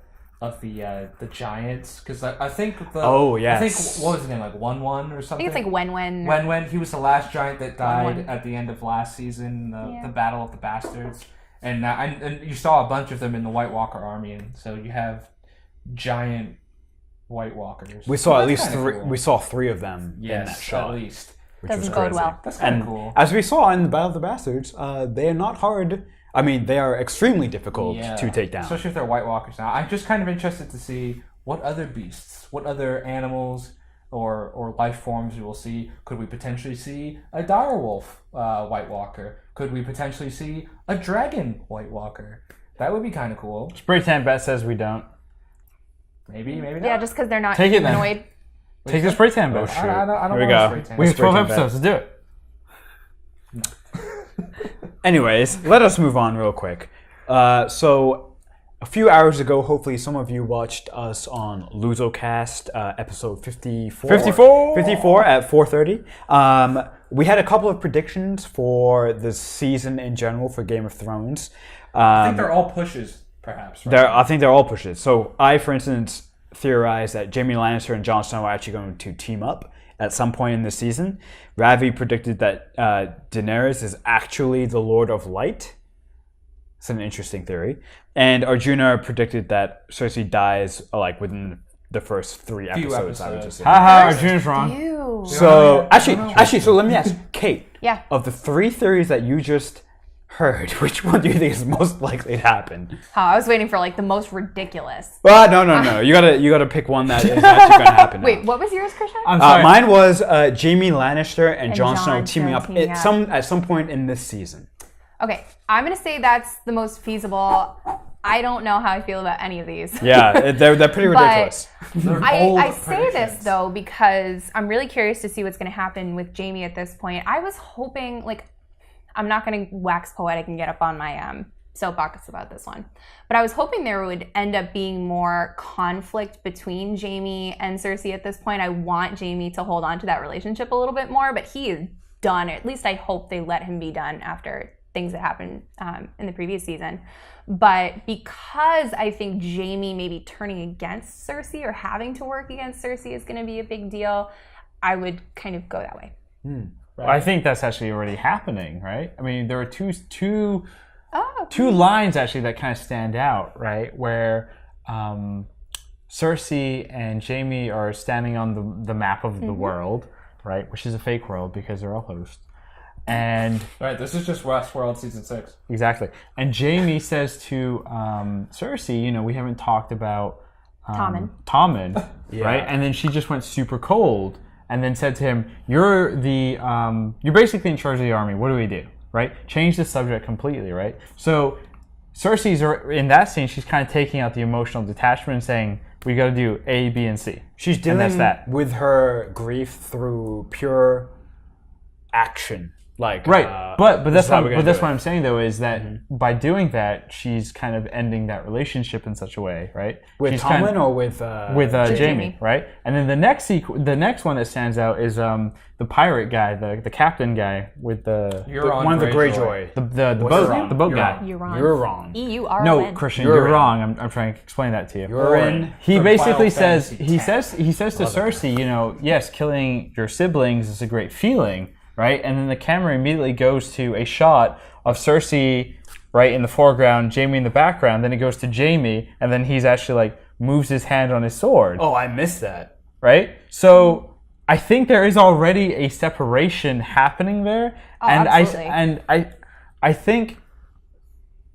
giants, because I think I think what was his name, like One or something. I think it's like Wen. When he was the last giant that died at the end of last season, the Battle of the Bastards, and you saw a bunch of them in the White Walker army, and so you have giant White Walkers. We saw at least three. Cool. We saw three of them in that shot. At least. Which doesn't was bode well. That's kind of cool. As we saw in the Battle of the Bastards, they are not hard. I mean, they are extremely difficult to take down. Especially if they're White Walkers now. I'm just kind of interested to see what other beasts, what other animals or life forms we will see. Could we potentially see a direwolf White Walker? Could we potentially see a dragon White Walker? That would be kind of cool. Spray Tan Bet says we don't. Maybe not. Yeah, just because they're not Take humanoid. It then. Take the Spray Tan Bet. I don't Here we want go. Spray Tan. We have 12 episodes. Let's do it. Anyways, let us move on real quick. So, a few hours ago, hopefully some of you watched us on LuZo Cast, episode 54. 54 at 4:30. We had a couple of predictions for the season in general for Game of Thrones. I think they're all pushes, perhaps. Right? I think they're all pushes. So, I, for instance, theorized that Jaime Lannister and Jon Snow are actually going to team up at some point in the season. Ravi predicted that Daenerys is actually the Lord of Light. It's an interesting theory. And Arjuna predicted that Cersei dies like within the first 3 episodes. I would just say. Haha, Arjuna's wrong. Ew. So actually, so let me ask Kate. Yeah. Of the 3 theories that you just heard, which one do you think is most likely to happen? Oh, I was waiting for like the most ridiculous. Well, no. You gotta pick one that is actually gonna happen. Wait, now. what was yours, Krishna? I'm sorry. Mine was Jaime Lannister and Jon Snow Jon teaming up teaming at some point in this season. Okay, I'm gonna say that's the most feasible. I don't know how I feel about any of these. Yeah, they're pretty ridiculous. I say this though because I'm really curious to see what's gonna happen with Jaime at this point. I was hoping, like, I'm not going to wax poetic and get up on my soapbox about this one, but I was hoping there would end up being more conflict between Jaime and Cersei at this point. I want Jaime to hold on to that relationship a little bit more, but he is done. At least I hope they let him be done after things that happened in the previous season. But because I think Jaime maybe turning against Cersei or having to work against Cersei is going to be a big deal, I would kind of go that way. Right. I think that's actually already happening, right? I mean, there are two lines actually that kind of stand out, right? Where Cersei and Jaime are standing on the map of the world, right? Which is a fake world because they're all hosts. And right, this is just Westworld season 6. Exactly. And Jaime says to Cersei, we haven't talked about Tommen, right? And then she just went super cold and then said to him, you're basically in charge of the army. What do we do, right? Change the subject completely, right? So Cersei's, in that scene, she's kind of taking out the emotional detachment and saying, we got to do A, B, and C. She's dealing with her grief through pure action. Like right, but that's what I'm saying though is that by doing that she's kind of ending that relationship in such a way, right? With Tommen or with Jaime, right? And then the next one that stands out is the pirate guy, the captain guy with one of the Greyjoy, the boat guy. You're wrong. EURON. No, Christian, you're wrong. I'm trying to explain that to you. He basically says to Cersei, yes, killing your siblings is a great feeling. Right, and then the camera immediately goes to a shot of Cersei, right in the foreground, Jaime in the background. Then it goes to Jaime, and then he's actually moves his hand on his sword. Oh, I missed that. Right, so I think there is already a separation happening there, and absolutely. I think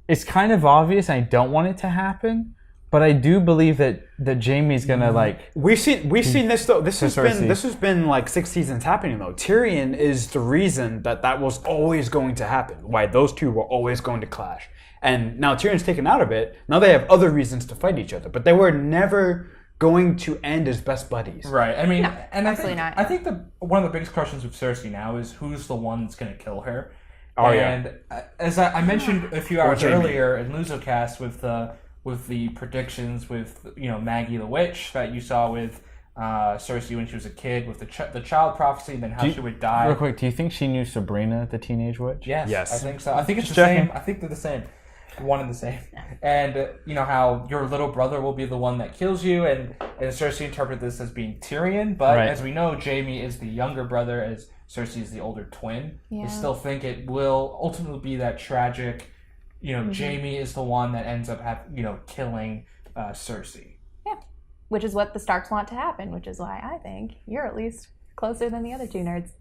it's kind of obvious. I don't want it to happen. But I do believe that Jaime's gonna We've seen this though. This has been 6 seasons happening though. Tyrion is the reason that was always going to happen. Why those two were always going to clash. And now Tyrion's taken out of it. Now they have other reasons to fight each other. But they were never going to end as best buddies. Right. I mean, not. I think one of the biggest questions with Cersei now is who's the one that's going to kill her. As I mentioned a few hours earlier in LuZoCast with the predictions with Maggie the Witch that you saw with Cersei when she was a kid with the child prophecy and then how she would die. Real quick, do you think she knew Sabrina the teenage witch? Yes. I think so. I think it's the same. I think they're the same. One and the same. And how your little brother will be the one that kills you, and Cersei interpreted this as being Tyrion, but as we know, Jaime is the younger brother as Cersei is the older twin. I still think it will ultimately be that tragic Jaime is the one that ends up killing Cersei. Yeah. Which is what the Starks want to happen, which is why I think you're at least closer than the other two nerds.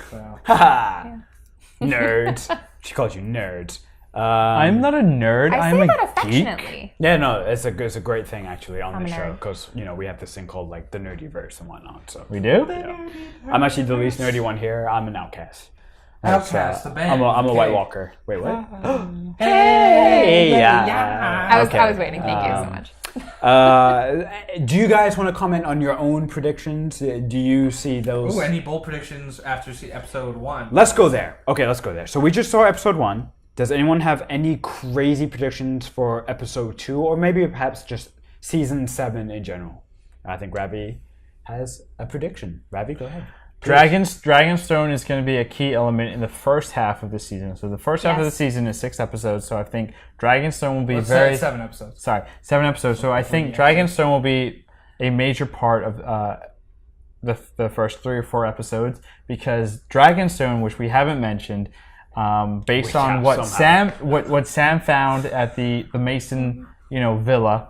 So. Haha! Nerds. She calls you nerds. I'm not a nerd. I'm say a that affectionately. geek. Yeah, no, it's a great thing actually on the show because we have this thing called the nerdyverse and whatnot. So we do. I'm actually the least nerdy one here. I'm an outcast. Outcast, the band. I'm a White Walker. Wait, what? Hey! Yeah. I was waiting. Thank you so much. Do you guys want to comment on your own predictions? Do you see those? Ooh, any bold predictions after episode 1? Let's go there. Okay, let's go there. So we just saw episode 1. Does anyone have any crazy predictions for episode 2, or maybe perhaps just season 7 in general? I think Ravi has a prediction. Ravi, go ahead. Dragonstone is going to be a key element in the first half of the season. So the first half of the season is 6 episodes. So I think Dragonstone will be 7 episodes. Sorry, 7 episodes. So I think Dragonstone will be a major part of the first 3 or 4 episodes because Dragonstone, which we haven't mentioned, based on what Sam found at the Mason villa.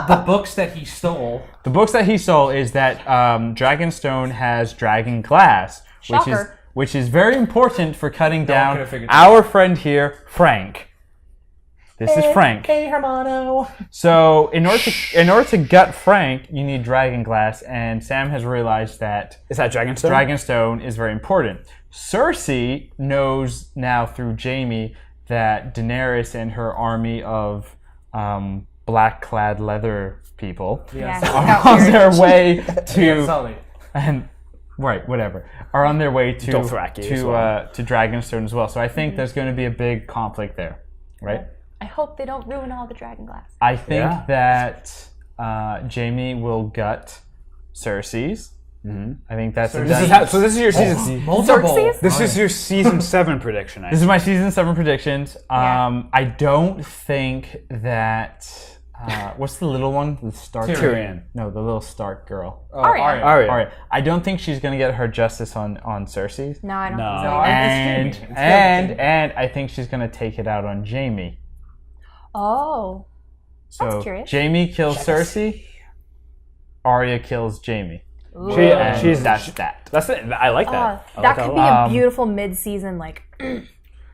The books that he stole. The books that he stole is that Dragonstone has dragon glass, which is very important for cutting down our friend here, Frank. This is Frank. Hey, Hermano. So in order to gut Frank, you need dragon glass, and Sam has realized that Dragonstone? Dragonstone is very important. Cersei knows now through Jaime that Daenerys and her army of black-clad leather people are on their way to are on their way to Dragonstone as well. So I think there's going to be a big conflict there, right? I hope they don't ruin all the dragon glass. I think that Jaime will gut Cersei's. Mm-hmm. I think that's this is your season. This is your season 7 prediction. This is my season 7 predictions. I don't think that. What's the little one? The Stark Tyrion. No, the little Stark girl. Arya. I don't think she's gonna get her justice on Cersei. No, I don't think so. And I think she's gonna take it out on Jaime. Oh, so that's curious. Jaime kills Cersei. Arya kills Jaime. That's it. I like that. That could be a beautiful mid-season I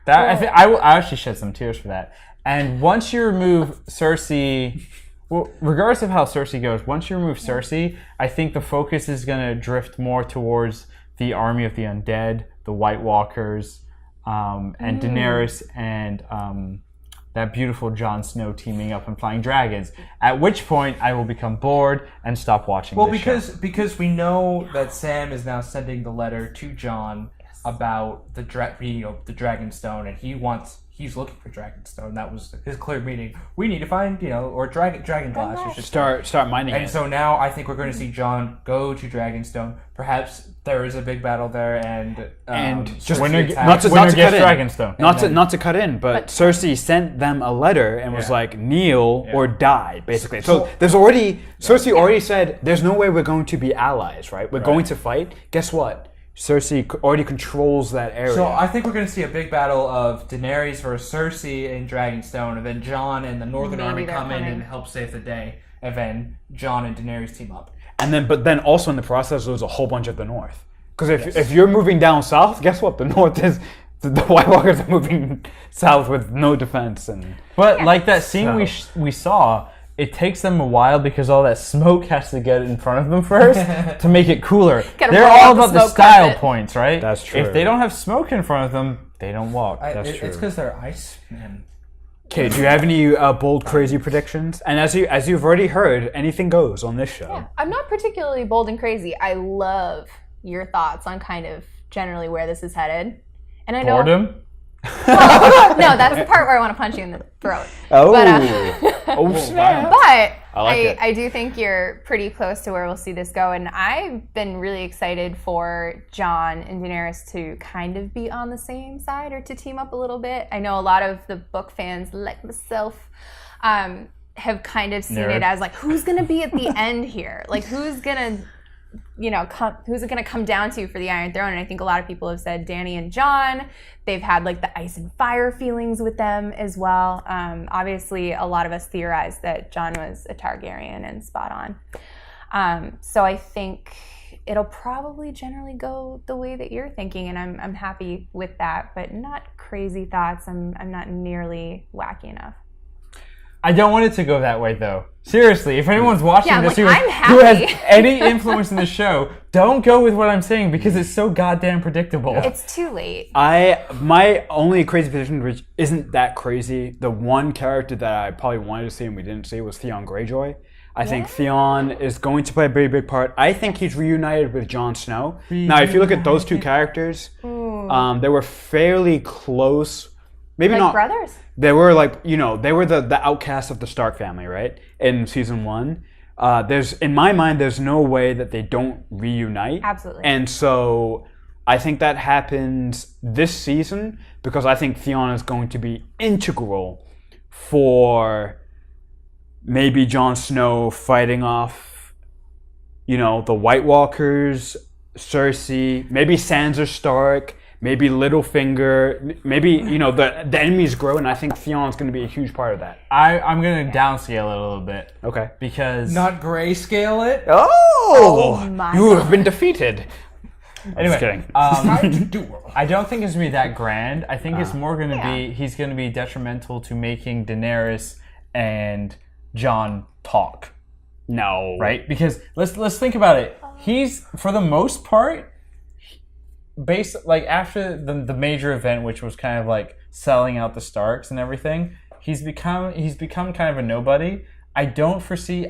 actually shed some tears for that. And once you remove Cersei Well, regardless of how Cersei goes, once you remove Cersei, I think the focus is going to drift more towards the army of the undead, the White Walkers, and Daenerys and that beautiful Jon Snow teaming up and flying dragons. At which point, I will become bored and stop watching. Well, this because we know that Sam is now sending the letter to Jon about the Dragonstone, and he's looking for Dragonstone. That was his clear meaning. We need to find, or dragon glass. You should start mining it. And so now I think we're going to see Jon go to Dragonstone. Perhaps there is a big battle there, and just winner gets Dragonstone. Not to cut in, but Cersei sent them a letter and was like, kneel or die, basically. So there's already Cersei already said there's no way we're going to be allies, right? We're going to fight. Guess what? Cersei already controls that area. So I think we're going to see a big battle of Daenerys versus Cersei in Dragonstone, and then Jon and the Northern Army come in and help save the day, and then Jon and Daenerys team up. But then also in the process, there's a whole bunch of the North. Because if you're moving down south, guess what? The North is the White Walkers are moving south with no defense. But like that scene we saw. It takes them a while because all that smoke has to get in front of them first to make it cooler. They're all about the style points, right? That's true. If they don't have smoke in front of them, they don't walk. That's true. It's because they're ice men. Okay, do you have any bold, crazy predictions? And as you've already heard, anything goes on this show. Yeah, I'm not particularly bold and crazy. I love your thoughts on kind of generally where this is headed. And I know Boredom? no, that's the part where I want to punch you in the throat. Oh, but, snap! But I do think you're pretty close to where we'll see this go, and I've been really excited for Jon and Daenerys to kind of be on the same side or to team up a little bit. I know a lot of the book fans, like myself, have kind of seen it as like, who's going to be at the end here? Like, who's going to who's it going to come down to for the Iron Throne? And I think a lot of people have said Dany and Jon. They've had like the ice and fire feelings with them as well. Obviously, a lot of us theorized that Jon was a Targaryen and spot on. So I think it'll probably generally go the way that you're thinking, and I'm happy with that, but not crazy thoughts. I'm not nearly wacky enough. I don't want it to go that way, though. Seriously, if anyone's watching this who has any influence in the show, don't go with what I'm saying because it's so goddamn predictable. Yeah. It's too late. My only crazy prediction, which isn't that crazy, the one character that I probably wanted to see and we didn't see was Theon Greyjoy. I think Theon is going to play a very big part. I think he's reunited with Jon Snow. Now, if you look at those two characters, they were fairly close. Maybe like not brothers. They were they were the outcasts of the Stark family, right? In season 1, in my mind, there's no way that they don't reunite. Absolutely. And so I think that happens this season because I think Theon is going to be integral for maybe Jon Snow fighting off, the White Walkers, Cersei, maybe Sansa Stark. Maybe Littlefinger, maybe, the enemies grow, and I think Theon's going to be a huge part of that. I'm going to downscale it a little bit. Okay. Because... Not grayscale it? Oh my you have been defeated. Anyway, Just kidding. I don't think it's going to be that grand. I think it's more going to be, he's going to be detrimental to making Daenerys and Jon talk. No. Right? Because let's think about it. He's, for the most part... after the major event, which was kind of like selling out the Starks and everything, he's become kind of a nobody. I don't see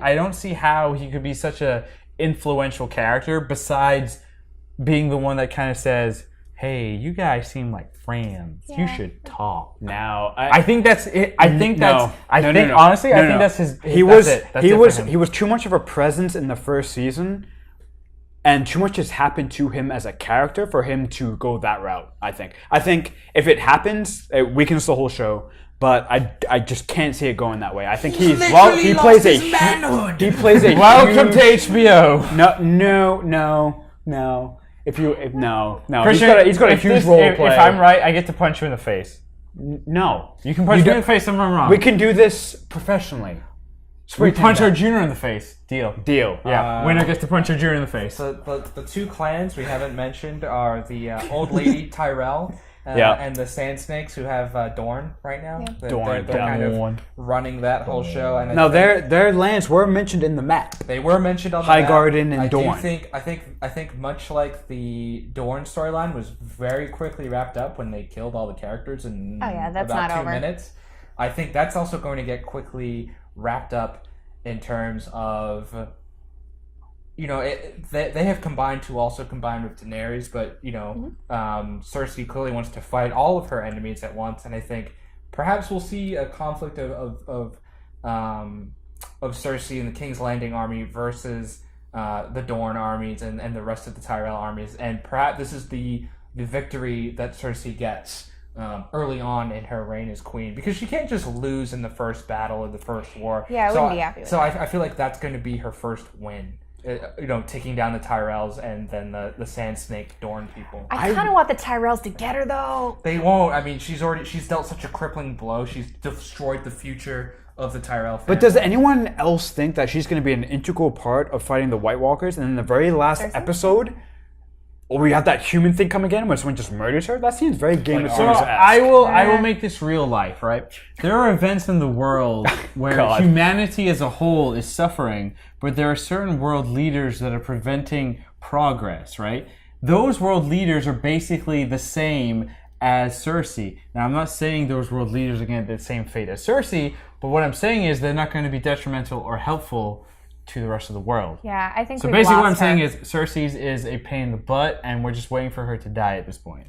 how he could be such a influential character besides being the one that kind of says, "Hey, you guys seem like friends. Yeah. You should talk." Now, I think that's it. Honestly, I think that's his. He was too much of a presence in the first season. And too much has happened to him as a character for him to go that route, I think. I think if it happens, it weakens the whole show. But I just can't see it going that way. I think he plays a welcome to HBO. No. Christian, he's got a huge role to play. If I'm right, I get to punch you in the face. No, you can punch me in the face if I'm wrong. We can do this professionally. We punch Arjuna in the face. Deal. Yeah. Winner gets to punch Arjuna in the face. The two clans we haven't mentioned are the old lady Tyrell and the Sand Snakes who have Dorne right now. Yeah. They're kind of running that whole show. And no, their lands were mentioned in the map. They were mentioned on the map. Highgarden and Dorne. I think much like the Dorne storyline was very quickly wrapped up when they killed all the characters in that's about not 2 over. minutes. I think that's also going to get quickly wrapped up in terms of, they have combined to also combine with Daenerys, but Cersei clearly wants to fight all of her enemies at once, and I think perhaps we'll see a conflict of Cersei and the King's Landing army versus the Dorne armies and the rest of the Tyrell armies, and perhaps this is the victory that Cersei gets early on in her reign as queen, because she can't just lose in the first battle or the first war. Yeah, I wouldn't be happy with that. I feel like that's going to be her first win. Taking down the Tyrells and then the Sand Snake Dorne people. I kind of want the Tyrells to get her though. They won't. I mean, she's dealt such a crippling blow. She's destroyed the future of the Tyrell family. But does anyone else think that she's going to be an integral part of fighting the White Walkers? And in the very last episode, we have that human thing come again where someone just murders her? That seems very Game of Thrones-esque. I will make this real life, right? There are events in the world where humanity as a whole is suffering, but there are certain world leaders that are preventing progress, right? Those world leaders are basically the same as Cersei. Now, I'm not saying those world leaders are going to get the same fate as Cersei, but what I'm saying is they're not going to be detrimental or helpful to the rest of the world. Yeah, I think so. Basically, what I'm saying is Cersei's is a pain in the butt, and we're just waiting for her to die at this point.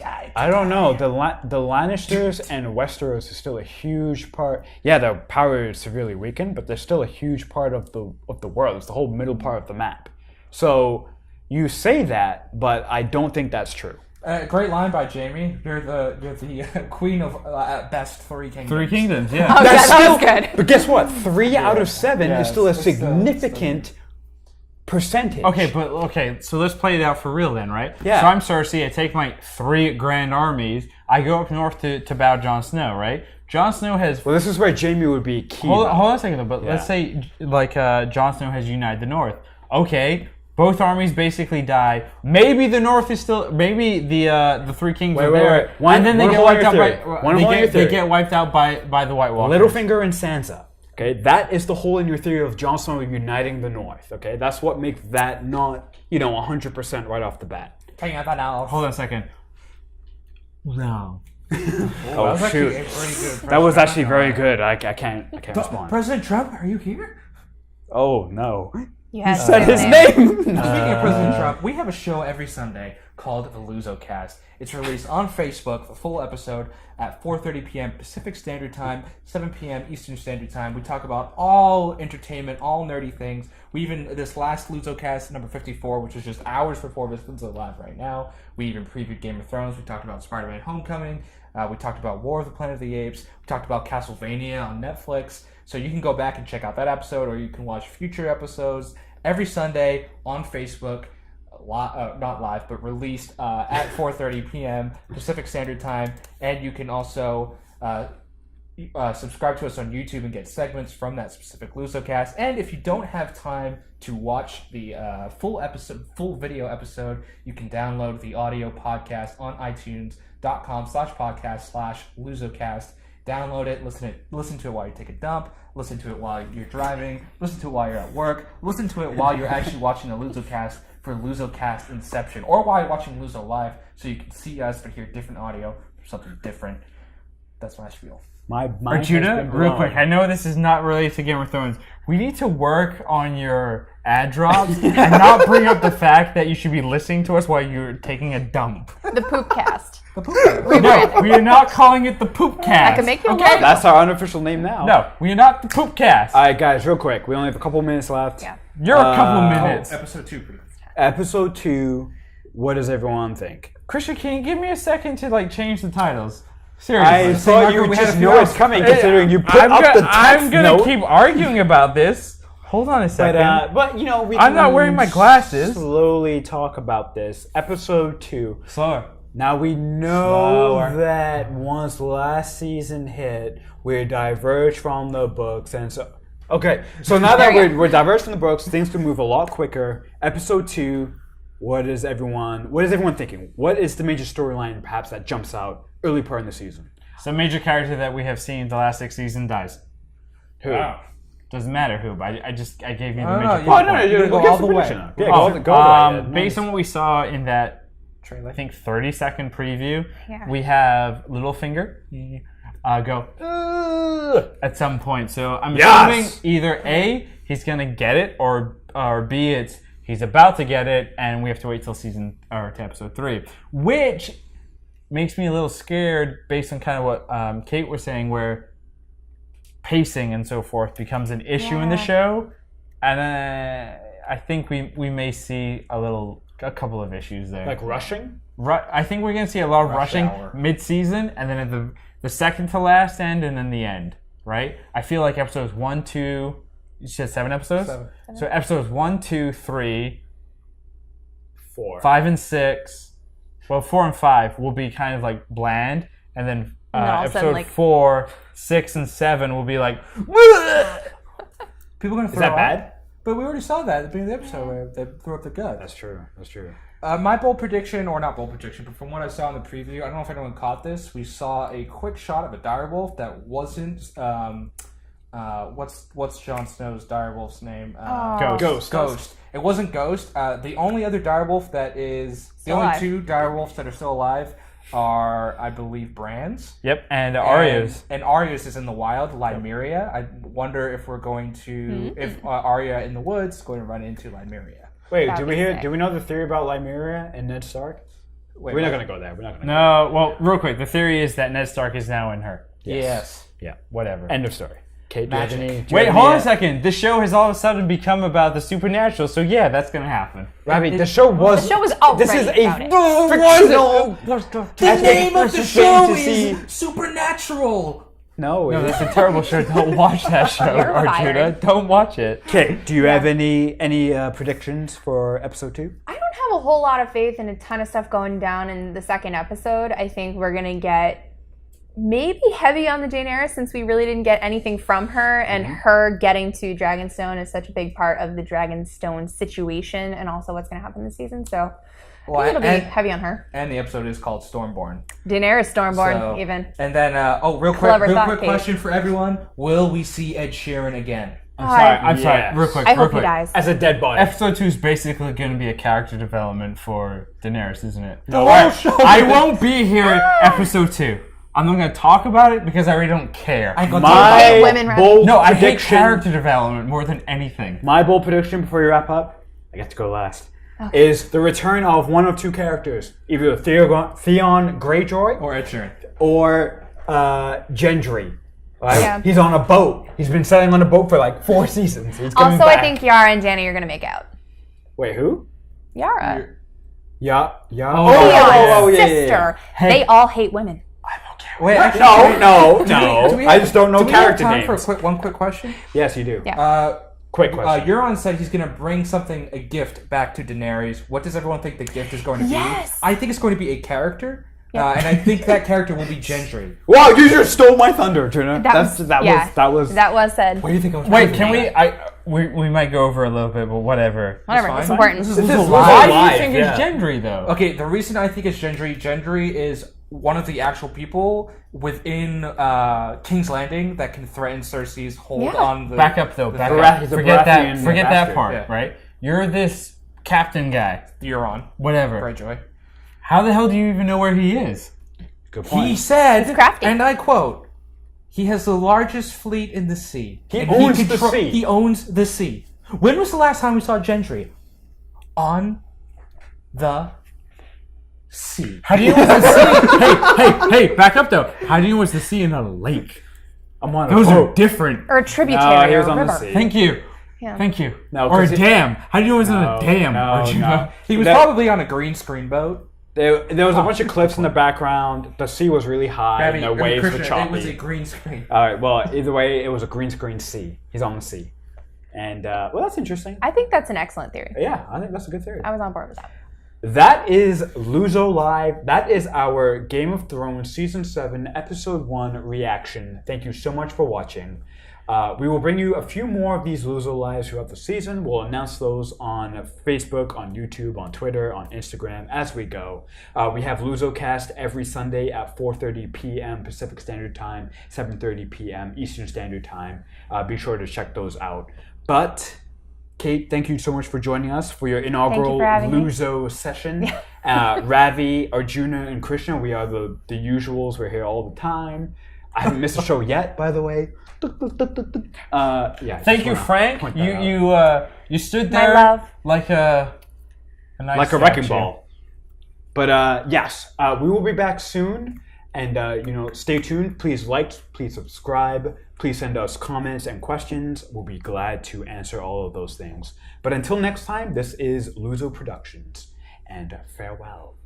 I don't know. The Lannisters and Westeros is still a huge part. Yeah, their power is severely weakened, but they're still a huge part of the world. It's the whole middle part of the map. So you say that, but I don't think that's true. Great line by Jamie. You're the queen of at best 3 kingdoms. 3 kingdoms, yeah. Oh, that was good. But guess what? 3 out of 7 is still a significant percentage. Okay, so let's play it out for real then, right? Yeah. So I'm Cersei. I take my 3 grand armies. I go up north to bow Jon Snow, right? Jon Snow has... Well, this is where Jamie would be key. Hold on a second, though. But let's say, Jon Snow has united the north. Okay, both armies basically die. Maybe the north is still... Maybe the 3 kings are there. And then they get wiped out by... They get wiped out by the White Walkers. Littlefinger and Sansa. Okay, that is the hole in your theory of Jon Snow uniting the North. Okay, that's what makes that not 100% right off the bat. Taking out that now. Hold on a second. No. Oh shoot! That was actually very good. I can't respond. President Trump, are you here? Oh no! You said his name. Speaking of President Trump, we have a show every Sunday called the LuZo Cast. It's released on Facebook, the full episode, at 4:30 p.m. Pacific Standard Time, 7 p.m. Eastern Standard Time. We talk about all entertainment, all nerdy things. We even, this last LuZo Cast, number 54, which is just hours before this one's live right now, we even previewed Game of Thrones. We talked about Spider-Man Homecoming. We talked about War of the Planet of the Apes. We talked about Castlevania on Netflix. So you can go back and check out that episode, or you can watch future episodes every Sunday on Facebook. Not live, but released at 4:30 p.m. Pacific Standard Time. And you can also subscribe to us on YouTube and get segments from that specific LuZoCast. And if you don't have time to watch the full video episode, you can download the audio podcast on iTunes.com/podcast/LuZoCast. Download it, listen to it while you take a dump, listen to it while you're driving, listen to it while you're at work, listen to it while you're actually watching a LuZoCast for LuZoCast Inception, or while you're watching LuZo Live, so you can see us but hear different audio for something different. That's my spiel. Arjuna, real quick, I know this is not related to Game of Thrones. We need to work on your ad drops and not bring up the fact that you should be listening to us while you're taking a dump. The Poopcast. No, we are not calling it the Poopcast. I can make you okay? That's our unofficial name now. No, we are not the Poopcast. All right, guys, real quick. We only have a couple minutes left. Yeah. You're a couple minutes. Episode 2, please. Episode 2, what does everyone think? Krishna, can you give me a second to change the titles? Seriously. I thought you just know it's coming, considering you put up the text I'm going note. to keep arguing about this. Hold on a second. But we I'm not wearing my glasses. Slowly talk about this. Episode 2. Slower. Now we know that once last season hit, we're diverged from the books, and so now that we're diverged from the books, things can move a lot quicker. Episode 2, what is everyone thinking? What is the major storyline perhaps that jumps out early part in the season? Some major character that we have seen the last 6 seasons dies. Who? Wow. Doesn't matter who, but I gave you the No, major no, plot no, point. you go all the way. Yeah, go all the way. Based on what we saw in that, Trailer. I think 30-second preview, Yeah. we have Littlefinger go at some point. So I'm assuming either A, he's gonna get it, or B, it's he's about to get it, and we have to wait till to episode 3, which makes me a little scared based on kind of what Kate was saying, where pacing and so forth becomes an issue in the show, and I think we may see a couple of issues there. Like rushing? I think we're going to see a lot of rushing hour. mid-season, and then at the second to last end, and then the end, right? I feel like episodes 1, 2... You said 7 episodes? 7. So episodes 1, 2, 3... 4. 5 and 6... Well, 4 and 5 will be kind of like bland, and then all of a episode sudden, like- 4, 6, and 7 will be like... People are going to throw Is that up. bad? But we already saw that at the beginning of the episode where they threw up the gut. That's true. My bold prediction, or not bold prediction, but from what I saw in the preview, I don't know if anyone caught this. We saw a quick shot of a direwolf that wasn't. What's Jon Snow's direwolf's name? Ghost. It wasn't Ghost. The only other direwolf that is Still the only alive. 2 direwolves that are still alive are, I believe, Brands. Yep, and Arya's. And Arya's is in the wild, Lymeria. I wonder if we're going to, if Arya in the woods is going to run into Lymeria. Wait, That'd be sick. do we know the theory about Lymeria and Ned Stark? Wait, We're not what? going to go there. We're not going to No, well, real quick, the theory is that Ned Stark is now in her. Yes. Yeah. Whatever. End of story. Kate, do you have Magic. any... do you Wait, have hold any, on a second. This show has all of a sudden become about the supernatural, so yeah, that's gonna happen. Ravi, the show was... The show was This already is a about it. fictional... The name of the show fantasy. is Supernatural. No, No, it's a terrible show. Don't watch that show, You're Arjuna. fired. Don't watch it. Kate, do you have any predictions for episode 2? I don't have a whole lot of faith in a ton of stuff going down in the second episode. I think we're going to get maybe heavy on the Daenerys, since we really didn't get anything from her, and her getting to Dragonstone is such a big part of the Dragonstone situation and also what's going to happen this season. So I think it'll be heavy on her. And the episode is called Stormborn. Daenerys Stormborn, So- even. And then, real Clever quick thought, Kate. question for everyone: will we see Ed Sheeran again? I'm sorry. Yes. Real quick. I real hope he quick. dies. As a dead body. Episode 2 is basically going to be a character development for Daenerys, isn't it? The whole show. I won't be here at episode 2. I'm not going to talk about it because I really don't care. I'm gonna My Hate women, Ravi. bold No, I hate prediction... character development more than anything. My bold prediction before you wrap up, I get to go last, is the return of one of 2 characters. Either Theon Greyjoy or Ed Sheeran. or Gendry. Right? Yeah. He's on a boat. He's been sailing on a boat for like 4 seasons. He's coming Also, back. I think Yara and Dany are going to make out. Wait, who? Yara. Yeah. Theon's yeah. sister. Hey. They all hate women. Wait, No. do we I just don't know do we have character time names. for one quick question? Yes, you do. Yeah. Quick question. Euron said he's going to bring a gift back to Daenerys. What does everyone think the gift is going to Yes. be? I think it's going to be a character. And I think that character will be Gendry. Wow, you just stole my thunder, Tuna. That was. That was said. What do you think I was Wait, thinking? can we might go over a little bit, but whatever. Whatever. fine. It's important. This is Why do live, you think yeah. it's Gendry, though? Okay, the reason I think it's Gendry is one of the actual people within King's Landing that can threaten Cersei's hold Yeah. on the... Back up, though. Back Barath- up. he's a Forget Baratheon that bastard, part, yeah. right? You're this captain guy. Euron. Whatever. Greyjoy. How the hell do you even know where he is? Good point. He said, He's crafty. and I quote, he has the largest fleet in the sea. He And owns the sea. He owns the sea. When was the last time we saw Gendry? On the sea. How do you know it's the sea? Hey, back up, though. How do you know it's the sea and not a lake? I'm on Those a are boat. different. Or a tributary he or was a on the river. sea. Thank you. Yeah. Thank you. No, or a 'cause dam. How do you know it's not a dam, no, Arjuna? no. He was That- probably on a green screen boat. There was a bunch of cliffs in the background. The sea was really high, and the waves were Krishna, it was a choppy. green screen. All right. Well, either way, it was a green screen sea. He's on the sea, and well, that's interesting. I think that's an excellent theory. Yeah, I think that's a good theory. I was on board with that. That is LuZo Live. That is our Game of Thrones Season 7, Episode 1 reaction. Thank you so much for watching. We will bring you a few more of these LuZo Lives throughout the season. We'll announce those on Facebook, on YouTube, on Twitter, on Instagram as we go. We have LuZo Cast every Sunday at 4:30 p.m. Pacific Standard Time, 7:30 p.m. Eastern Standard Time. Be sure to check those out. But Kate, thank you so much for joining us for your inaugural LuZo session. Ravi, Arjuna, and Krishna, we are the usuals. We're here all the time. I haven't missed a show yet, by the way. Thank you, Frank. You stood there like a nice like a wrecking ball. But yes, we will be back soon. And stay tuned. Please like, please subscribe, please send us comments and questions. We'll be glad to answer all of those things. But until next time, this is LuZo Productions, and farewell.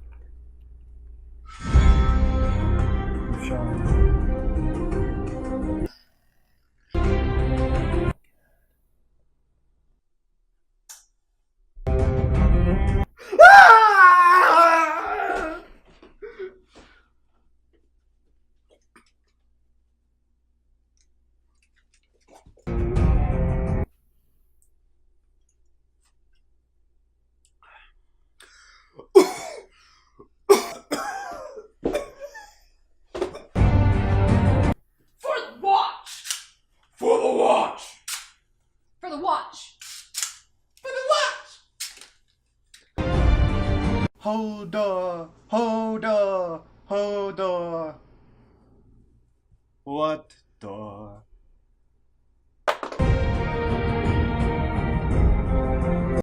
Hold door. What door?